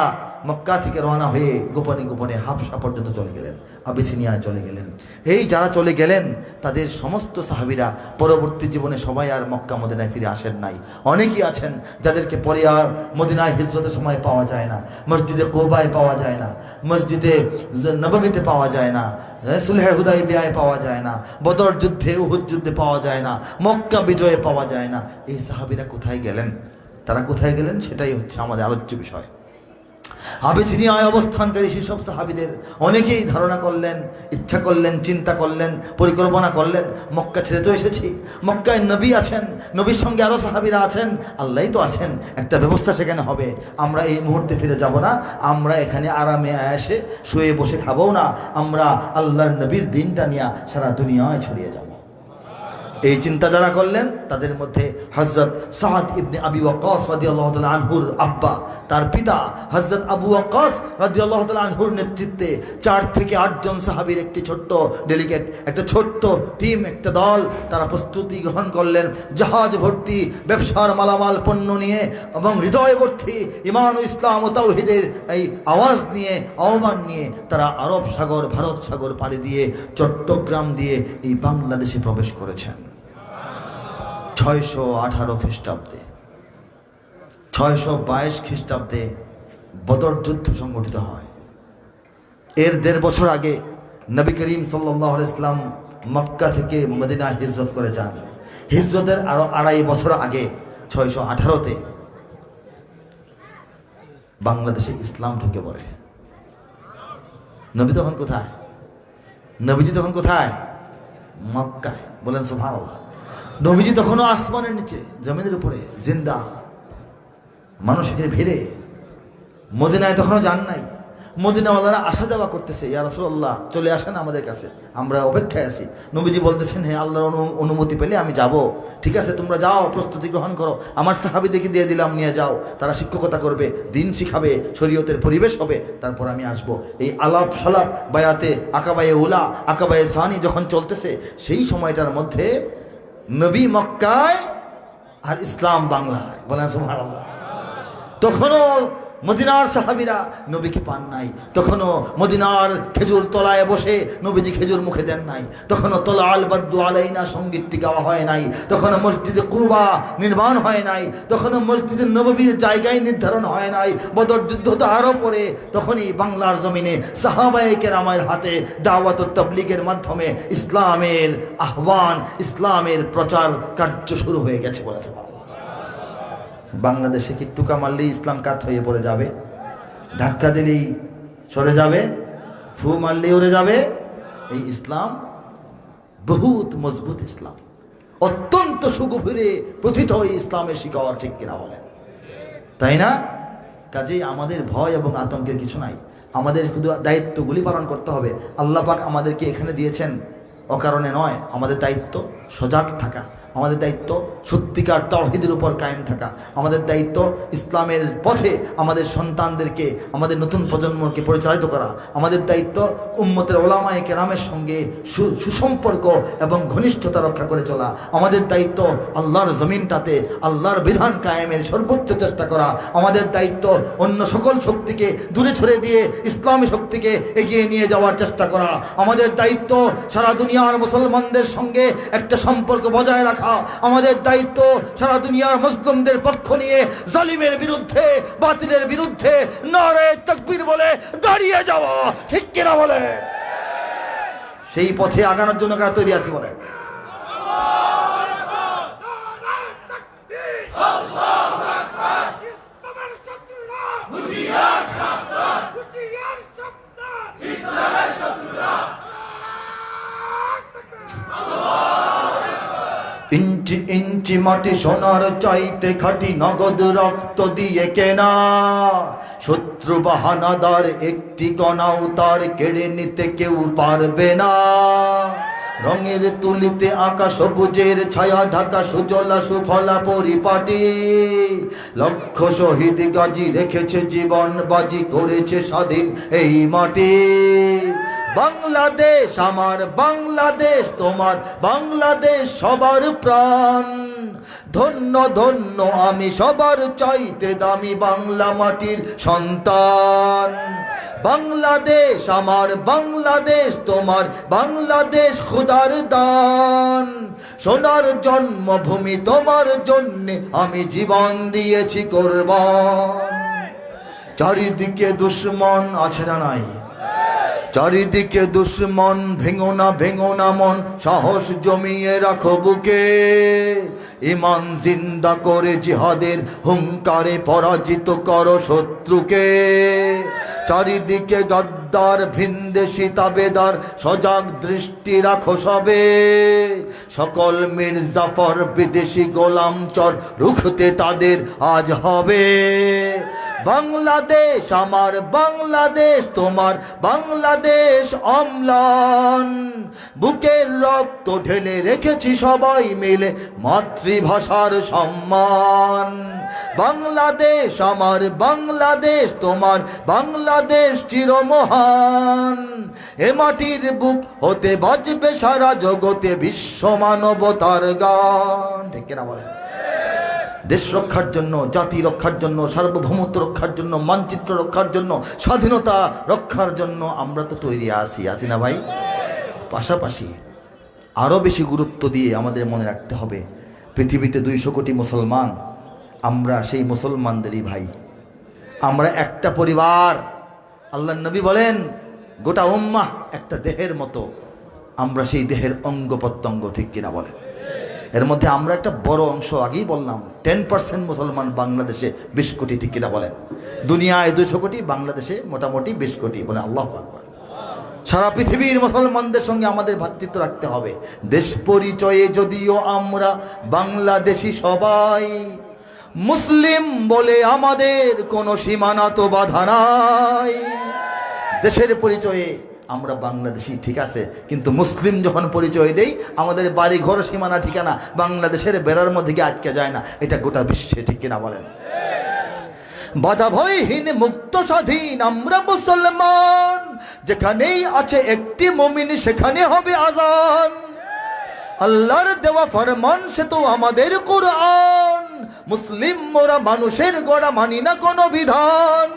মক্কা থেকে রওনা হয়ে গোপনে গোপনে হাবশা পর্যন্ত চলে গেলেন, আবিসিনিয়ায় চলে গেলেন। এই যারা চলে গেলেন তাদের সমস্ত সাহাবীরা পরবর্তী জীবনে সবাই আর মক্কা মদিনায় ফিরে আসেন নাই। অনেকেই আছেন যাদেরকে পরে আর মদিনায় হিজরতের সময় পাওয়া যায় না, মসজিদে কুবায় পাওয়া যায় না, মসজিদে নববীতে পাওয়া যায় না, সুলহে হুদাইবিয়ায় পাওয়া যায় না, বদর যুদ্ধে উহুদ যুদ্ধে পাওয়া যায় না, মক্কা বিজয়ে পাওয়া যায় না। এই সাহাবীরা কোথায় গেলেন? তারা কোথায় গেলেন সেটাই হচ্ছে আমাদের আলোচ্য বিষয়। আবিসিনিয়ায় অবস্থানকারী সেসব সাহাবীদের অনেকেই ধারণা করলেন, ইচ্ছা করলেন, চিন্তা করলেন, পরিকল্পনা করলেন, মক্কা ছেড়ে তো এসেছি, মক্কায় নবী আছেন, নবীর সঙ্গে আরও সাহাবীরা আছেন, আল্লাহই তো আছেন, একটা ব্যবস্থা সেখানে হবে। আমরা এই মুহূর্তে ফিরে যাব না, আমরা এখানে আরামে আয়েশে শুয়ে বসে খাবো না, আমরা আল্লাহর নবীর দিনটা নিয়ে সারা দুনিয়ায় ছড়িয়ে যাব। এই চিন্তা যারা করলেন তাদের মধ্যে হযরত সাদ ইবনে আবি ওয়াক্কাস রাদিয়াল্লাহু তাআলা আনহুর আব্বা, তার পিতা হযরত আবু ওয়াক্কাস রাদিয়াল্লাহু তাআলা আনহুর নেতৃত্বে 4 থেকে 8 জন সাহাবীর একটি ছোট্ট ডেলিগেট, একটা ছোট্ট টিম, একটা দল, তারা প্রস্তুতি গ্রহণ করলেন জাহাজ ভর্তি ব্যবসার মালামাল পণ্য নিয়ে এবং হৃদয় ভর্তি ঈমান ও ইসলাম ও তাওহীদের এই আওয়াজ নিয়ে, আহ্বান নিয়ে তারা আরব সাগর, ভারত সাগর পাড়ি দিয়ে চট্টগ্রাম দিয়ে এই বাংলাদেশে প্রবেশ করেছেন। 618 খ্রিস্টাব্দে, 622 খ্রিস্টাব্দে বদর যুদ্ধ সংগঠিত হয়। এর 1.5 বছর আগে নবী করিম সাল্লাল্লাহু আলাইহি সাল্লাম মক্কা থেকে মদিনায় হিজরত করে যান। হিজরতের আরো 2.5 বছর আগে 618তে বাংলাদেশে ইসলাম ঢুকে পড়ে। নবী তখন কোথায়? নবীজি তখন কোথায়? মক্কায়। বলেন সুবহানাল্লাহ। নবীজি তখনও আসমানের নিচে, জমিনের উপরে জিন্দা মানুষের ভিড়ে। মদিনায় তখনও যান নাই। মদিনাওয়ালারা আসা যাওয়া করতেছে, ইয়া রাসূলুল্লাহ চলে আসেন আমাদের কাছে, আমরা অপেক্ষায় আছি। নবীজি বলতেছেন, হ্যাঁ আল্লাহর অনুমতি পেলে আমি যাব। ঠিক আছে, তোমরা যাও, প্রস্তুতি গ্রহণ করো, আমার সাহাবীদেরকে দিয়ে দিলাম, নিয়ে যাও, তারা শিক্ষকতা করবে, দিন শিখাবে, শরীয়তের পরিবেশ হবে, তারপর আমি আসব। এই আলাপ সালাপ বায়াতে আকাবায়ে উলা, আকাবায়ে সানি যখন চলতেছে, সেই সময়টার মধ্যে নবী মক্কায় আর ইসলাম বাংলায়। বলেন সুবহানাল্লাহ। তখনও মদিনার সাহাবীরা নবীকে পান নাই, তখনও মদিনার খেজুর তলায় বসে নবীজি খেজুর মুখে দেন নাই, তখনও তলাল বাদ্দু আলাইনা সঙ্গীতটি গাওয়া হয় নাই, তখনও মসজিদে কুবা নির্মাণ হয় নাই, তখনও মসজিদে নববীর জায়গায় নির্ধারণ হয় নাই, বদর যুদ্ধ তো আরও পরে। তখনই বাংলার জমিনে সাহাবায়ে কেরামের হাতে দাওয়াত ও তাবলীগের মাধ্যমে ইসলামের আহ্বান, ইসলামের প্রচার কার্য শুরু হয়ে গেছে। বলেছে বাংলাদেশে কি টুকা মারলেই ইসলাম কাত হয়ে পড়ে যাবে? ধাক্কা দিলেই সরে যাবে? ফু মারলেই উড়ে যাবে? এই ইসলাম বহুত মজবুত ইসলাম, অত্যন্ত সুগভীরে প্রথিত এই ইসলামের শিকড়। ঠিক কিনা বলেন? তাই না? কাজেই আমাদের ভয় এবং আতঙ্কের কিছু নাই। আমাদের শুধু দায়িত্বগুলি পালন করতে হবে। আল্লাহ পাক আমাদেরকে এখানে দিয়েছেন অকারণে নয়। আমাদের দায়িত্ব সজাগ থাকা, আমাদের দায়িত্ব সত্যিকার তাওহীদের উপর কায়েম থাকা, আমাদের দায়িত্ব ইসলামের পথে আমাদের সন্তানদেরকে, আমাদের নতুন প্রজন্মকে পরিচালিত করা, আমাদের দায়িত্ব উম্মতের ওলামায়ে কেরামের সঙ্গে সুসম্পর্ক এবং ঘনিষ্ঠতা রক্ষা করে চলা, আমাদের দায়িত্ব আল্লাহর জমিনটাতে আল্লাহর বিধান কায়েমের সর্বোচ্চ চেষ্টা করা, আমাদের দায়িত্ব অন্য সকল শক্তিকে দূরে ছড়ে দিয়ে ইসলামী শক্তিকে এগিয়ে নিয়ে যাওয়ার চেষ্টা করা, আমাদের দায়িত্ব সারা দুনিয়ার মুসলমানদের সঙ্গে একটা সম্পর্ক বজায় রাখা, আমাদের দায়িত্ব সারা দুনিয়ার মুসলিমদের পক্ষ নিয়ে জালিমের বিরুদ্ধে, বাতিলের বিরুদ্ধে নারে তাকবীর বলে দাঁড়িয়ে যাওয়া। ঠিক কিনা বলে? সেই পথে আগানোর জন্য কারা তৈরি আছি? বলে ইঞ্চি ইঞ্চি মাটি সোনার চাইতে খাঁটি, নগদ রক্ত দিয়ে কেনা, শত্রু বাহানাদার একটি কণাও তার কেড়ে নিতে কেউ পারবে না। রঙের তুলিতে আঁকা সবুজের ছায়া ঢাকা সুজলা সুফলা পরিপাটি, লক্ষ শহীদ গাজী রেখেছে জীবন বাজি, করেছে স্বাধীন এই মাটি। বাংলাদেশ আমার, বাংলাদেশ তোমার, বাংলাদেশ সবার প্রাণ, ধন্য ধন্য আমি সবার চাইতে দামি বাংলা মাটির সন্তান। বাংলাদেশ আমার বাংলাদেশ তোমার বাংলাদেশ খোদার দান। সোনার জন্মভূমি তোমার জন্যে আমি জীবন দিয়েছি কোরবান। চারিদিকে দুশ্মন আছে না নাই? চারিদিকে দুশ্মন, ভেঙো না মন, সাহস জমিয়ে রাখো বুকে। ইমান জিন্দা করে জিহাদের হুঙ্কারে পরাজিত করো শত্রুকে। চারিদিকে গদ্দার ভিনদেশি তাবেদার, সজাগ দৃষ্টি রাখো সবে। সকল মির্জাফর বিদেশি গোলাম চর রুখতে তাদের আজ হবে। বাংলাদেশ আমার বাংলাদেশ তোমার বাংলাদেশ অম্লান। বুকের রক্ত ঢেলে রেখেছি সবাই মিলে মাতৃভাষার সম্মান। বাংলাদেশ আমার বাংলাদেশ তোমার বাংলাদেশ চিরমহান। এ মাটির বুক হতে বাজবে সারা জগতে বিশ্ব মানবতার গান। ঠিক না বলেন? দেশ রক্ষার জন্য, জাতি রক্ষার জন্য, সার্বভৌমত্ব রক্ষার জন্য, মানচিত্র রক্ষার জন্য, স্বাধীনতা রক্ষার জন্য আমরা তো তৈরি আছি না ভাই? পাশাপাশি আরও বেশি গুরুত্ব দিয়ে আমাদের মনে রাখতে হবে পৃথিবীতে 200 কোটি মুসলমান, আমরা সেই মুসলমানদেরই ভাই। আমরা একটা পরিবার। আল্লাহর নবী বলেন গোটা উম্মাহ একটা দেহের মতো, আমরা সেই দেহের অঙ্গ প্রত্যঙ্গ। ঠিক কিনা বলেন? এর মধ্যে আমরা একটা বড় অংশ, আগেই বললাম 10% মুসলমান বাংলাদেশে 20 কোটি। ঠিক কিনা বলেন? দুনিয়ায় 200 কোটি, বাংলাদেশে মোটামুটি 20 কোটি। বলে আল্লাহু আকবার। সারা পৃথিবীর মুসলমানদের সঙ্গে আমাদের ভ্রাতৃত্ব রাখতে হবে। দেশ পরিচয়ে যদিও আমরা বাংলাদেশি সবাই, মুসলিম বলে আমাদের কোনো সীমানা তো বাধা নাই। দেশের পরিচয়ে আমরা বাংলাদেশি ঠিক আছে, কিন্তু মুসলিম যখন পরিচয় দেই আমাদের বাড়ি ঘর সীমানা ঠিকানা বাংলাদেশের বেড়ার মধ্যে গিয়ে আটকে যায় না। এটা গোটা বিশ্বে। ঠিক কিনা বলেন? বাধা ভয়হীন মুক্ত স্বাধীন আমরা মুসলমান। যেখানেই আছে একটি মুমিন সেখানে হবে আজান। আল্লাহর দেওয়া ফরমান সে তো আমাদের কুরআন। মুসলিম মোরা মানুষের গড়া, মানি না কোনো বিধান।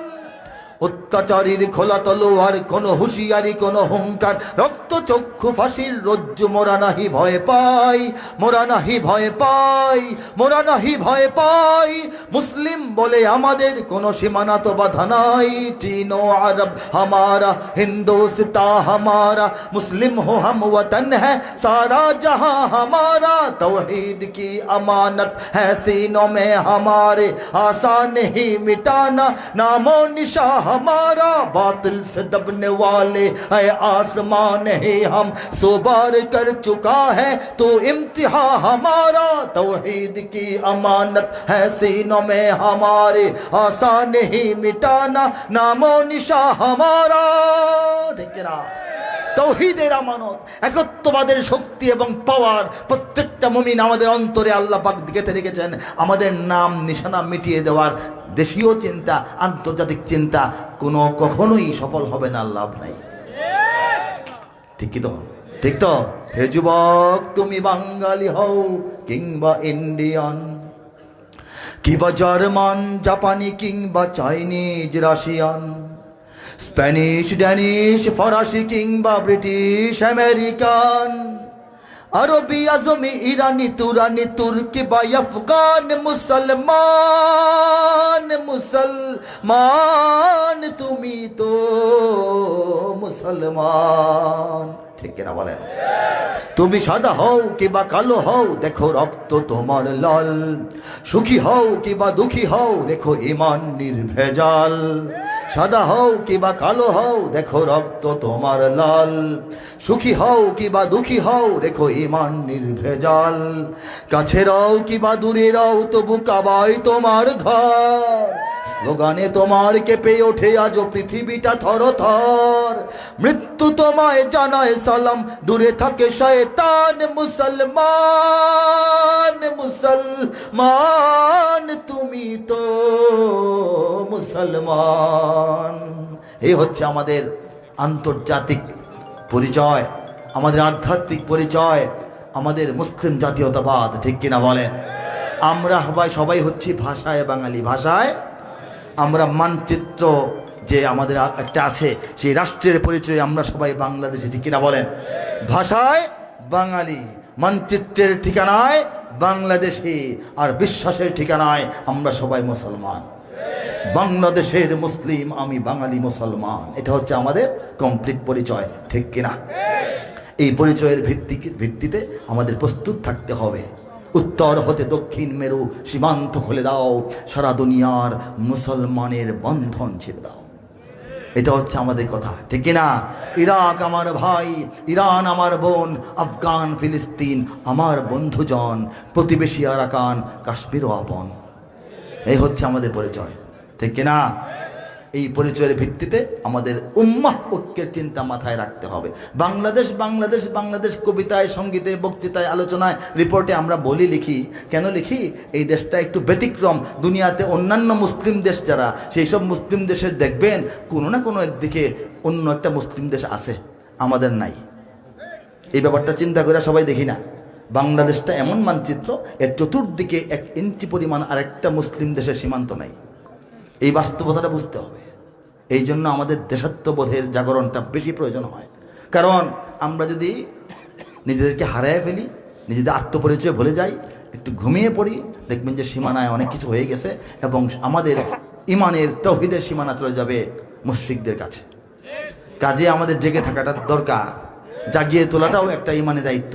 অত্যাচারীর খোলা তলোয়ার, কোনো হুঁশিয়ারি, কোনো হুঙ্কার, রক্ত চক্ষু ফাঁসির রজ্জু মোরা নাহি ভয় পাই, মোরা নাহি ভয় পাই, মোরা নাহি ভয় পাই। মুসলিম বলে আমাদের কোনো সীমানা তো বাধা নাই। চীন ও আরব হামারা, হিন্দুস্তা হামারা, মুসলিম হো হাম ওতন হ্যাঁ সারা জহাं हमारा। तौहीद की अमानत है सीनों में हमारे, आसान नहीं मिटाना नामो निशा हमारा। बातिल से दबने वाले है आसमान है हम, सो बार कर चुका है तो इम्तिहा हमारा। तौहीद की अमानत है सीनों में हमारे, आसान नहीं मिटाना नामो निशा हमारा। ठीक है ना? তৌহিদের আমানত, একত্ববাদের শক্তি এবং পাওয়ার প্রত্যেকটা মুমিন আমাদের অন্তরে আল্লাহ পাক গেঁথে রেখেছেন। আমাদের নাম নিশানা মিটিয়ে দেওয়ার দেশীয় চিন্তা, আন্তর্জাতিক চিন্তা কখনোই সফল হবে না, লাভ নাই। ঠিক তো? ঠিক তো? হে যুবক, তুমি বাঙালি হও কিংবা ইন্ডিয়ান, কিংবা জার্মান, জাপানি কিংবা চাইনিজ, রাশিয়ান, স্প্যানিশ, ড্যানিশ, ফরাসি কিংবা ব্রিটিশ, আমেরিকান, আরবি, আজমি, ইরানি, তুরানি, তুর্কি বা আফগান, মুসলমান, মুসলমান তুমি তো মুসলমান। ঠিক কিনা বলেন? তুমি সাদা হও কিবা কালো হও, দেখো রক্ত তোমার লাল। সুখী হও কিবা দুঃখী হও, দেখো ঈমান নির্ভেজাল। সাদা হও কিবা কালো হও, দেখো রক্ত তোমার লাল। সুখী হও কিবা দুঃখী হও, দেখো ঈমান নির্ভেজাল। কাছে রও কিবা দূরে রও, তবু কাবায় তোমার ঘর। স্লোগানে তোমার কেঁপে ওঠে আজও পৃথিবীটা থরথর। মৃত্যু তোমায় জানায় সালাম, দূরে থাকে শয়তান। মুসলমান, মুসলমান তুমি তো মুসলমান। এই হচ্ছে আমাদের আন্তর্জাতিক পরিচয়, আমাদের আধ্যাত্মিক পরিচয়, আমাদের মুসলিম জাতীয়তাবাদ। ঠিক কিনা বলেন? আমরা সবাই হচ্ছি ভাষায় বাঙালি। ভাষায় আমরা মানচিত্র যে আমাদের একটা আছে, সেই রাষ্ট্রের পরিচয় আমরা সবাই বাংলাদেশি, ঠিক কিনা বলেন? ভাষায় বাঙালি, মানচিত্রের ঠিকানায় বাংলাদেশি, আর বিশ্বাসের ঠিকানায় আমরা সবাই মুসলমান। বাংলাদেশের মুসলিম, আমি বাঙালি মুসলমান, এটা হচ্ছে আমাদের কমপ্লিট পরিচয়, ঠিক কিনা? এই পরিচয়ের ভিত্তিতে আমাদের প্রস্তুত থাকতে হবে। উত্তর হতে দক্ষিণ মেরু সীমান্ত খুলে দাও, সারা দুনিয়ার মুসলমানের বন্ধন ছেড়ে দাও। এটা হচ্ছে আমাদের কথা, ঠিক কিনা? ইরাক আমার ভাই, ইরান আমার বোন, আফগান ফিলিস্তিন আমার বন্ধুজন, প্রতিবেশী আরাকান, কাশ্মীরও আপন। এই হচ্ছে আমাদের পরিচয়, ঠিক কিনা? এই পরিচয়ের ভিত্তিতে আমাদের উম্মাহ ঐক্যের চিন্তা মাথায় রাখতে হবে। বাংলাদেশ বাংলাদেশ বাংলাদেশ কবিতায়, সঙ্গীতে, বক্তৃতায়, আলোচনায়, রিপোর্টে আমরা বলি, লিখি। কেন লিখি? এই দেশটা একটু ব্যতিক্রম। দুনিয়াতে অন্যান্য মুসলিম দেশ যারা, সেই সব মুসলিম দেশের দেখবেন কোনো না কোনো একদিকে অন্য একটা মুসলিম দেশ আছে, আমাদের নাই। এই ব্যাপারটা চিন্তা করে সবাই দেখি না। বাংলাদেশটা এমন মানচিত্র, এর চতুর্দিকে 1 ইঞ্চি পরিমাণ আরেকটা মুসলিম দেশের সীমান্ত নাই। এই বাস্তবতাটা বুঝতে হবে। এই জন্য আমাদের দেশাত্মবোধের জাগরণটা বেশি প্রয়োজন হয়। কারণ আমরা যদি নিজেদেরকে হারিয়ে ফেলি, নিজেদের আত্মপরিচয় ভুলে যাই, একটু ঘুমিয়ে পড়ি, দেখবেন যে সীমানায় অনেক কিছু হয়ে গেছে এবং আমাদের ইমানের তাওহীদের সীমানা চলে যাবে মুশরিকদের কাছে। কাজে আমাদের জেগে থাকাটা দরকার, জাগিয়ে তোলাটাও একটা ইমানের দায়িত্ব।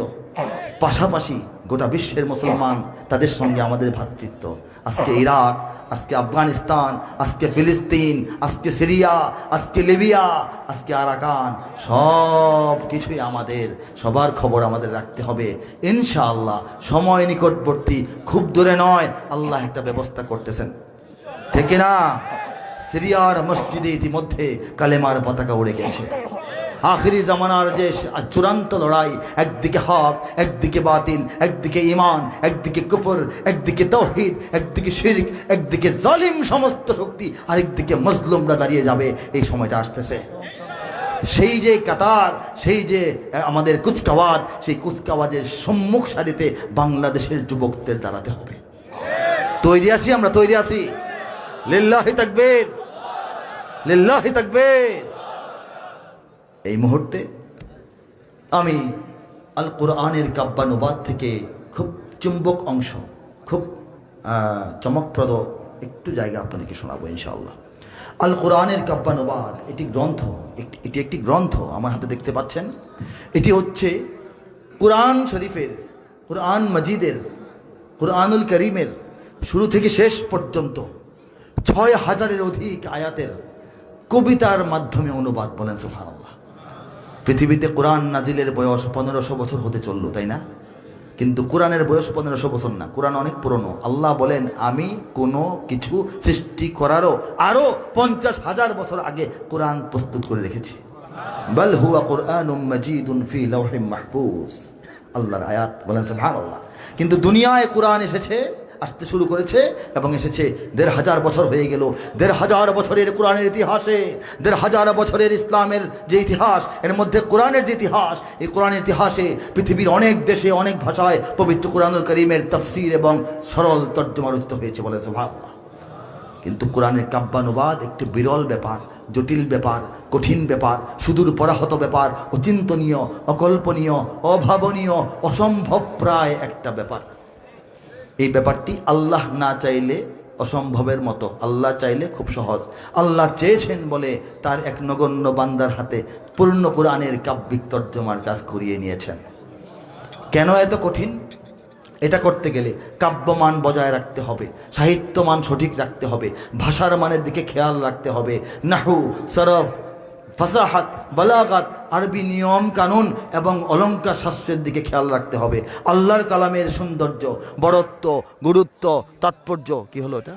পাশাপাশি গোটা বিশ্বের মুসলমান, তাদের সঙ্গে আমাদের ভ্রাতৃত্ব। আজকে ইরাক, আজকে আফগানিস্তান, আজকে ফিলিস্তিন, আজকে সিরিয়া, আজকে লিবিয়া, আজকে আরাকান, সব কিছুই আমাদের, সবার খবর আমাদের রাখতে হবে। ইনশাআল্লাহ সময় নিকটবর্তী, খুব দূরে নয়, আল্লাহ একটা ব্যবস্থা করতেছেন, ঠিক না? সিরিয়ার মসজিদে ইতিমধ্যে কালেমার পতাকা উড়ে গেছে। আখিরি জামানার যে চূড়ান্ত লড়াই, একদিকে হক, একদিকে বাতিল, একদিকে ঈমান, একদিকে কুফর, একদিকে তাওহীদ, একদিকে শিরক, একদিকে জালিম সমস্ত শক্তি, আরেকদিকে মজলুমরা দাঁড়িয়ে যাবে। এই সময়টা আসতেছে। সেই যে কাতার, সেই যে আমাদের কুচকাওয়াজ, সেই কুচকাওয়াজের সম্মুখ সারিতে বাংলাদেশের যুবকদের দাঁড়াতে হবে। তৈরি আছি আমরা, তৈরি আছি। লিল্লাহি তাকবীর, লিল্লাহি তাকবীর। এই মুহূর্তে আমি আল কোরআনের কাব্যানুবাদ থেকে খুব চুম্বক অংশ, খুব চমকপ্রদ একটু জায়গা আপনাদেরকে শোনাবো ইনশাআল্লাহ। আল কোরআনের কাব্যানুবাদ, এটি গ্রন্থ, এটি একটি গ্রন্থ আমার হাতে দেখতে পাচ্ছেন। এটি হচ্ছে কুরআন শরীফের, কুরআন মজিদের, কুরআনুল করিমের শুরু থেকে শেষ পর্যন্ত 6000-এর অধিক আয়াতের কবিতার মাধ্যমে অনুবাদ। বলেন সুবহানাল্লাহ। পৃথিবীতে কোরআন নাজিলের বয়স 1500 বছর হতে চললো, তাই না? কিন্তু কোরআনের বয়স 1500 বছর না, কোরআন অনেক পুরনো। আল্লাহ বলেন, আমি কোনো কিছু সৃষ্টি করারও আরও 50,000 বছর আগে কোরআন প্রস্তুত করে রেখেছি। বাল হুয়া কুরআনুম মাজিদুন ফি লাওহিম মাহফুজ। আল্লাহর আয়াত, বলেন সুবহানাল্লাহ। কিন্তু দুনিয়ায় কোরআন এসেছে, আসতে শুরু করেছে এবং এসেছে 1500 বছর হয়ে গেল। 1500 বছরের কোরআনের ইতিহাসে, 1500 বছরের ইসলামের যে ইতিহাস, এর মধ্যে কোরআনের যে ইতিহাস, এই কোরআনের ইতিহাসে পৃথিবীর অনেক দেশে, অনেক ভাষায় পবিত্র কোরআনুল কারীমের তাফসীর এবং সরল তর্জমা রচিত হয়েছে, বলে সুবহানাল্লাহ। কিন্তু কোরআনের কাব্যানুবাদ একটি বিরল ব্যাপার, জটিল ব্যাপার, কঠিন ব্যাপার, সুদূর পরাহত ব্যাপার, অচিন্তনীয়, অকল্পনীয়, অভাবনীয়, অসম্ভব প্রায় একটা ব্যাপার। এই ব্যাপারটি আল্লাহ না চাইলে অসম্ভবের মতো, আল্লাহ চাইলে খুব সহজ। আল্লাহ চেয়েছেন বলে তার এক নগণ্য বান্দার হাতে পূর্ণ কোরআনের কাব্যিক তর্জমার কাজ করিয়ে নিয়েছেন। কেন এত কঠিন? এটা করতে গেলে কাব্যমান বজায় রাখতে হবে, সাহিত্যমান সঠিক রাখতে হবে, ভাষার মানের দিকে খেয়াল রাখতে হবে, নাহু, সরফ, ফাসাহাত, বালাগাত, আরবি নিয়ম কানুন এবং অলঙ্কার শাস্ত্রের দিকে খেয়াল রাখতে হবে। আল্লাহর কালামের সৌন্দর্য, বড়ত্ব, গুরুত্ব, তাৎপর্য, কি হলো এটা?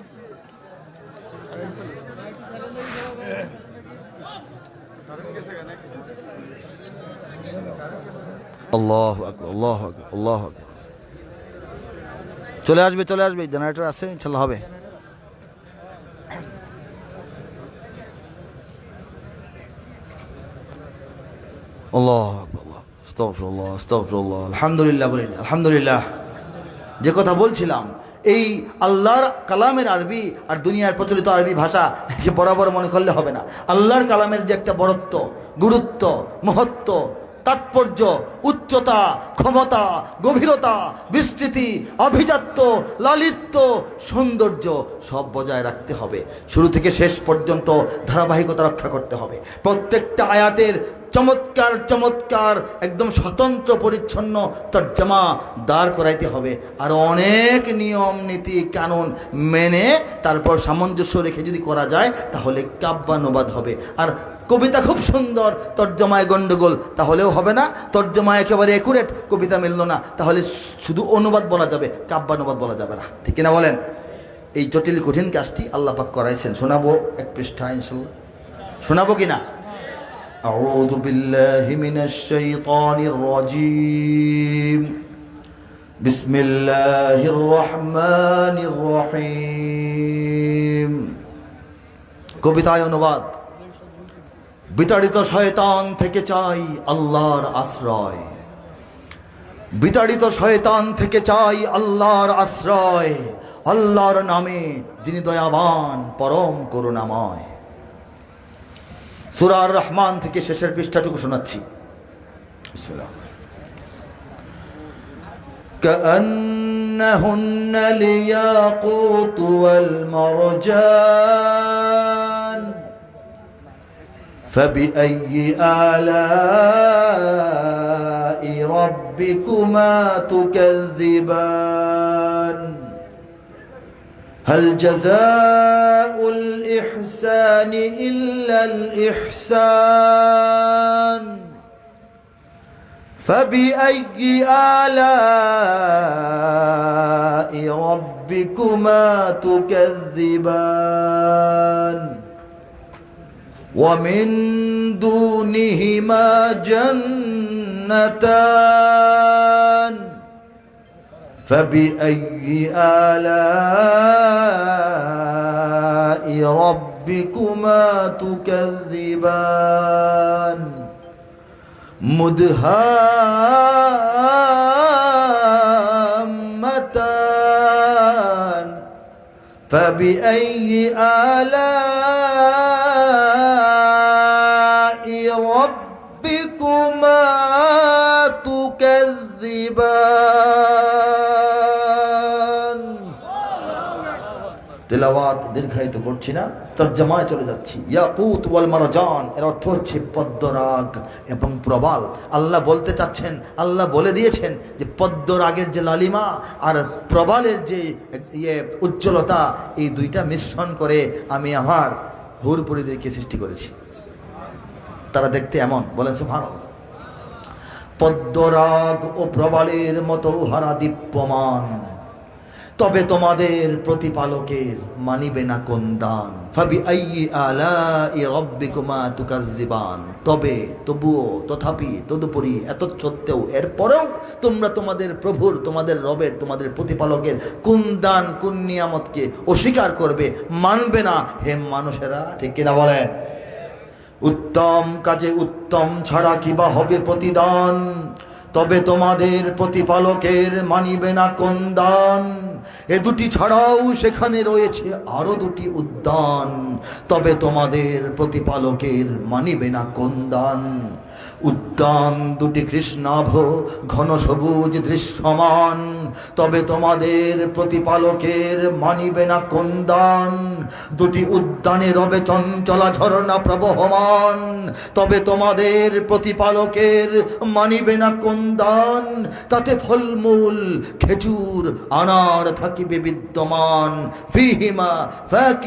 আল্লাহু আকবার, আল্লাহু আকবার, আল্লাহু আকবার। চলে আসবে, চলে আসবে, জেনারেটর আছে, ইনশাআল্লাহ হবে। আল্লাহু আকবার, আস্তাগফিরুল্লাহ, আস্তাগফিরুল্লাহ, আলহামদুলিল্লাহ, বলেন আলহামদুলিল্লাহ। যে কথা বলছিলাম, এই আল্লাহর কালামের আরবি আর দুনিয়ার প্রচলিত আরবি ভাষা বরাবর মনে করলে হবে না। আল্লাহর কালামের যে একটা বড়ত্ব, গুরুত্ব, মহত্ব, তাৎপর্য, উচ্চতা, ক্ষমতা, গভীরতা, বিস্তৃতি, আভিজাত্য, লালিত্য, সৌন্দর্য সব বজায় রাখতে হবে। শুরু থেকে শেষ পর্যন্ত ধারাবাহিকতা রক্ষা করতে হবে। প্রত্যেকটা আয়াতের চমৎকার চমৎকার একদম স্বতন্ত্র পরিচ্ছন্ন তর্জমা দাঁড় করাইতে হবে। আর অনেক নিয়ম নীতি কানুন মেনে তারপর সামঞ্জস্য রেখে যদি করা যায় তাহলে কাব্যানুবাদ হবে। আর কবিতা খুব সুন্দর, তর্জমায় গন্ডগোল, তাহলেও হবে না। তর্জমা একেবারে একুরেট, কবিতা মিলল না, তাহলে শুধু অনুবাদ বলা যাবে, কাব্যানুবাদ বলা যাবে না। ঠিক কিনা বলেন? এই জটিল কঠিন কাজটি আল্লাহ পাক করাইছেন। শোনাবো এক পৃষ্ঠা ইনশাল্লাহ, শোনাবো কিনা? আউযু বিল্লাহি মিনাশ শাইতানির রাজীম, বিসমিল্লাহির রহমানির রহিম। কবিতায় অনুবাদ। বিতাড়িত শয়তান থেকে চাই আল্লাহর আশ্রয়, বিতাড়িত শয়তান থেকে চাই আল্লাহর আশ্রয়, আল্লাহর নামে যিনি দয়াবান পরম করুণাময়। সূরা আর রহমান থেকে শেষের পৃষ্ঠাটুকু শোনাচ্ছি। বিসমিল্লাহ। কাআন্নাহুন্না লিয়াকুতু ওয়াল মারজান فبأي آلاء ربكما تكذبان هل جزاء الإحسان إلا الإحسان فبأي آلاء ربكما تكذبان ومن دونهما جنتان فبأي آلاء ربكما تكذبان مدهامتان فبأي آلاء ربكما تكذبان। তেলাওয়াত দীর্ঘায়িত করছি না, তরজমায় চলে যাচ্ছি। ইয়াকুত ওয়াল মারজান এর অর্থ হচ্ছে পদ্মরাগ এবং প্রবাল। আল্লাহ বলতে চাচ্ছেন, আল্লাহ বলে দিয়েছেন যে পদ্মরাগের যে লালিমা আর প্রবালের যে উজ্জ্বলতা, এই দুইটা মিশ্রণ করে আমি আমার হুরপুরীদেরকে সৃষ্টি করেছি। তারা দেখতে এমন, বলেন সুবহানাল্লাহ। পদ্মরাগ ও প্রবালের মতো উহারা দীপ্যমান, তবে তোমাদের প্রতিপালকের মানিবে না কোন দান। ফাবিআইয়ি আলাই রাব্বিকুমা তুকাজ্জিবান, তবে তবুও তথাপি তদুপরি এত সত্ত্বেও এরপরেও তোমরা তোমাদের প্রভুর, তোমাদের রবের, তোমাদের প্রতিপালকের কোন দান কোন নিয়ামতকে অস্বীকার করবে, মানবে না। হে মানুষেরা, ঠিক কিনা বলেন? উত্তম কাজে উত্তম ছাড়া কিবা হবে প্রতিদান, তবে তোমাদের প্রতিপালকের মানিবে না কোন দান। এ দুটি ছাড়াও সেখানে রয়েছে আরো দুটি উদ্যান, তবে তোমাদের প্রতিপালকের মানিবে না কোন দান। উদ্যান দুটি কৃষ্ণাভ ঘন সবুজ দৃশ্যমান, তবে তোমাদের প্রতিপালকের মানিবে না কোন দান। দুটি উদ্যানে রবে চঞ্চলা ঝরনা প্রবহমান, তবে তোমাদের প্রতিপালকের মানিবে না কোন দান। তাতে ফলমূল খেজুর আনার থাকিবে বিদ্যমান, ফিহিমা ফাকিহ